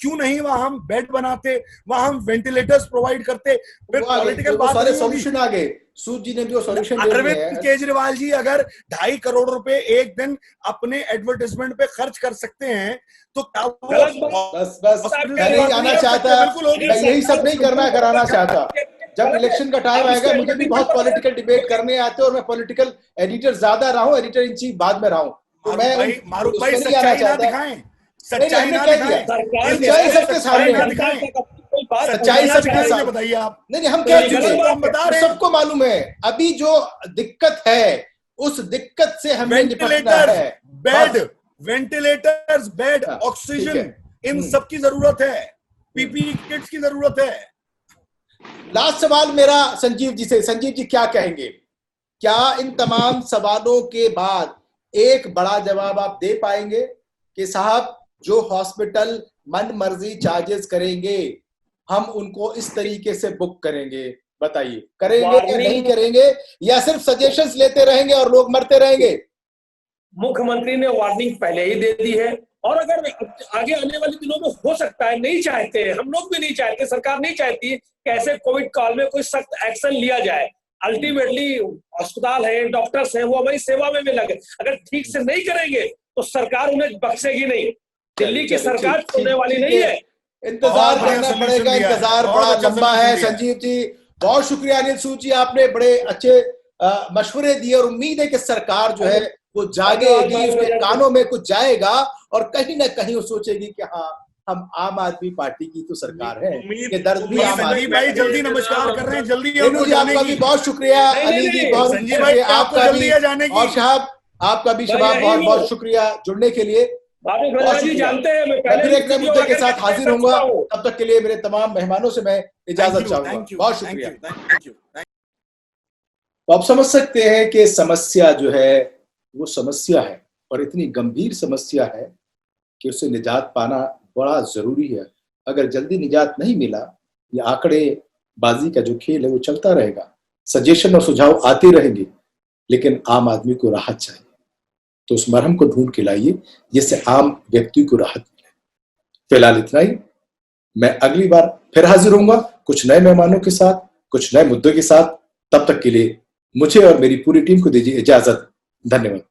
क्यों नहीं वहां हम बेड बनाते, वहां हम वेंटिलेटर्स प्रोवाइड करते? फिर पॉलिटिकल बात
सारे सॉल्यूशन आ गए। सूद जी ने जो सॉल्यूशन दिया है,
अरविंद केजरीवाल जी अगर 2.5 करोड़ रुपए एक दिन अपने एडवर्टाइजमेंट पे खर्च कर सकते हैं, तो क्या
बस मैं नहीं आना चाहता, मैं यही सब नहीं कराना चाहता। जब इलेक्शन का टाइम आएगा, मुझे भी बहुत पॉलिटिकल डिबेट करने आते हैं, और मैं पॉलिटिकल एडिटर ज्यादा रहा हूँ, एडिटर इन चीफ बाद में रहा हूँ, तो मैं
मारूफ भाई सच्चाई ना दिखाएं, सच्चाई ना दिखाएं,
सच्चाई सबके सामने है, सच्चाई सबके सामने
बताइए आप।
नहीं हम कह चुके, हम बता रहे हैं, सबको मालूम है। अभी जो दिक्कत है, उस दिक्कत से हमें निपटना है।
वेंटिलेटर्स, बेड, ऑक्सीजन, इन सब की जरूरत है, पीपीई किट्स की जरूरत है।
लास्ट सवाल मेरा संजीव जी से। संजीव जी क्या कहेंगे? क्या इन तमाम सवालों के बाद एक बड़ा जवाब आप दे पाएंगे कि साहब जो हॉस्पिटल मन मर्जी चार्जेस करेंगे, हम उनको इस तरीके से बुक करेंगे? बताइए, करेंगे या नहीं करेंगे, या सिर्फ सजेशंस लेते रहेंगे और लोग मरते रहेंगे?
मुख्यमंत्री ने वार्निंग पहले ही दे दी है, और अगर आगे आने वाले दिनों में हो सकता है, नहीं चाहते, हम लोग भी नहीं चाहते, सरकार नहीं चाहती कि ऐसे कोविड काल में कोई सख्त एक्शन लिया जाए। अल्टीमेटली अस्पताल है, डॉक्टर्स हैं, वो हमारी सेवा में लगे। अगर ठीक से नहीं करेंगे तो सरकार उन्हें बख्शेगी नहीं। दिल्ली की सरकार छोड़ने वाली नहीं है।
इंतजार करना पड़ेगा, इंतजार बड़ा लंबा है। संजीव जी बहुत शुक्रिया। अनिल सूद जी, आपने बड़े अच्छे मशवरे दिए, और उम्मीद है कि सरकार जो है वो जागेगी, उसके कानों में कुछ जाएगा, और कहीं ना कहीं वो सोचेगी कि हाँ, हम आम आदमी पार्टी की तो सरकार है, ये दर्द भी आम आदमी
भाई जल्दी नमस्कार कर रहे हैं, जल्दी
जी आपका भी बहुत शुक्रिया। अनिल जी बहुत शुक्रिया आपका भी, और साहब आपका भी शबाब बहुत बहुत शुक्रिया जुड़ने के लिए।
जानते हैं मैं
फिर एक नए मुद्दे के साथ हाजिर होऊंगा, तब तक के लिए मेरे तमाम मेहमानों से मैं इजाजत चाहूंगा। बहुत शुक्रिया। तो आप समझ सकते हैं कि समस्या जो है वो समस्या है, और इतनी गंभीर समस्या है कि उससे निजात पाना बड़ा जरूरी है। अगर जल्दी निजात नहीं मिला, ये आंकड़े बाजी का जो खेल है वो चलता रहेगा, सजेशन और सुझाव आते रहेंगे, लेकिन आम आदमी को राहत चाहिए। तो उस मरहम को ढूंढ के लाइए जिससे आम व्यक्ति को राहत मिले। फिलहाल इतना ही। मैं अगली बार फिर हाजिर होऊंगा कुछ नए मेहमानों के साथ, कुछ नए मुद्दों के साथ। तब तक के लिए मुझे और मेरी पूरी टीम को दीजिए इजाजत। धन्यवाद।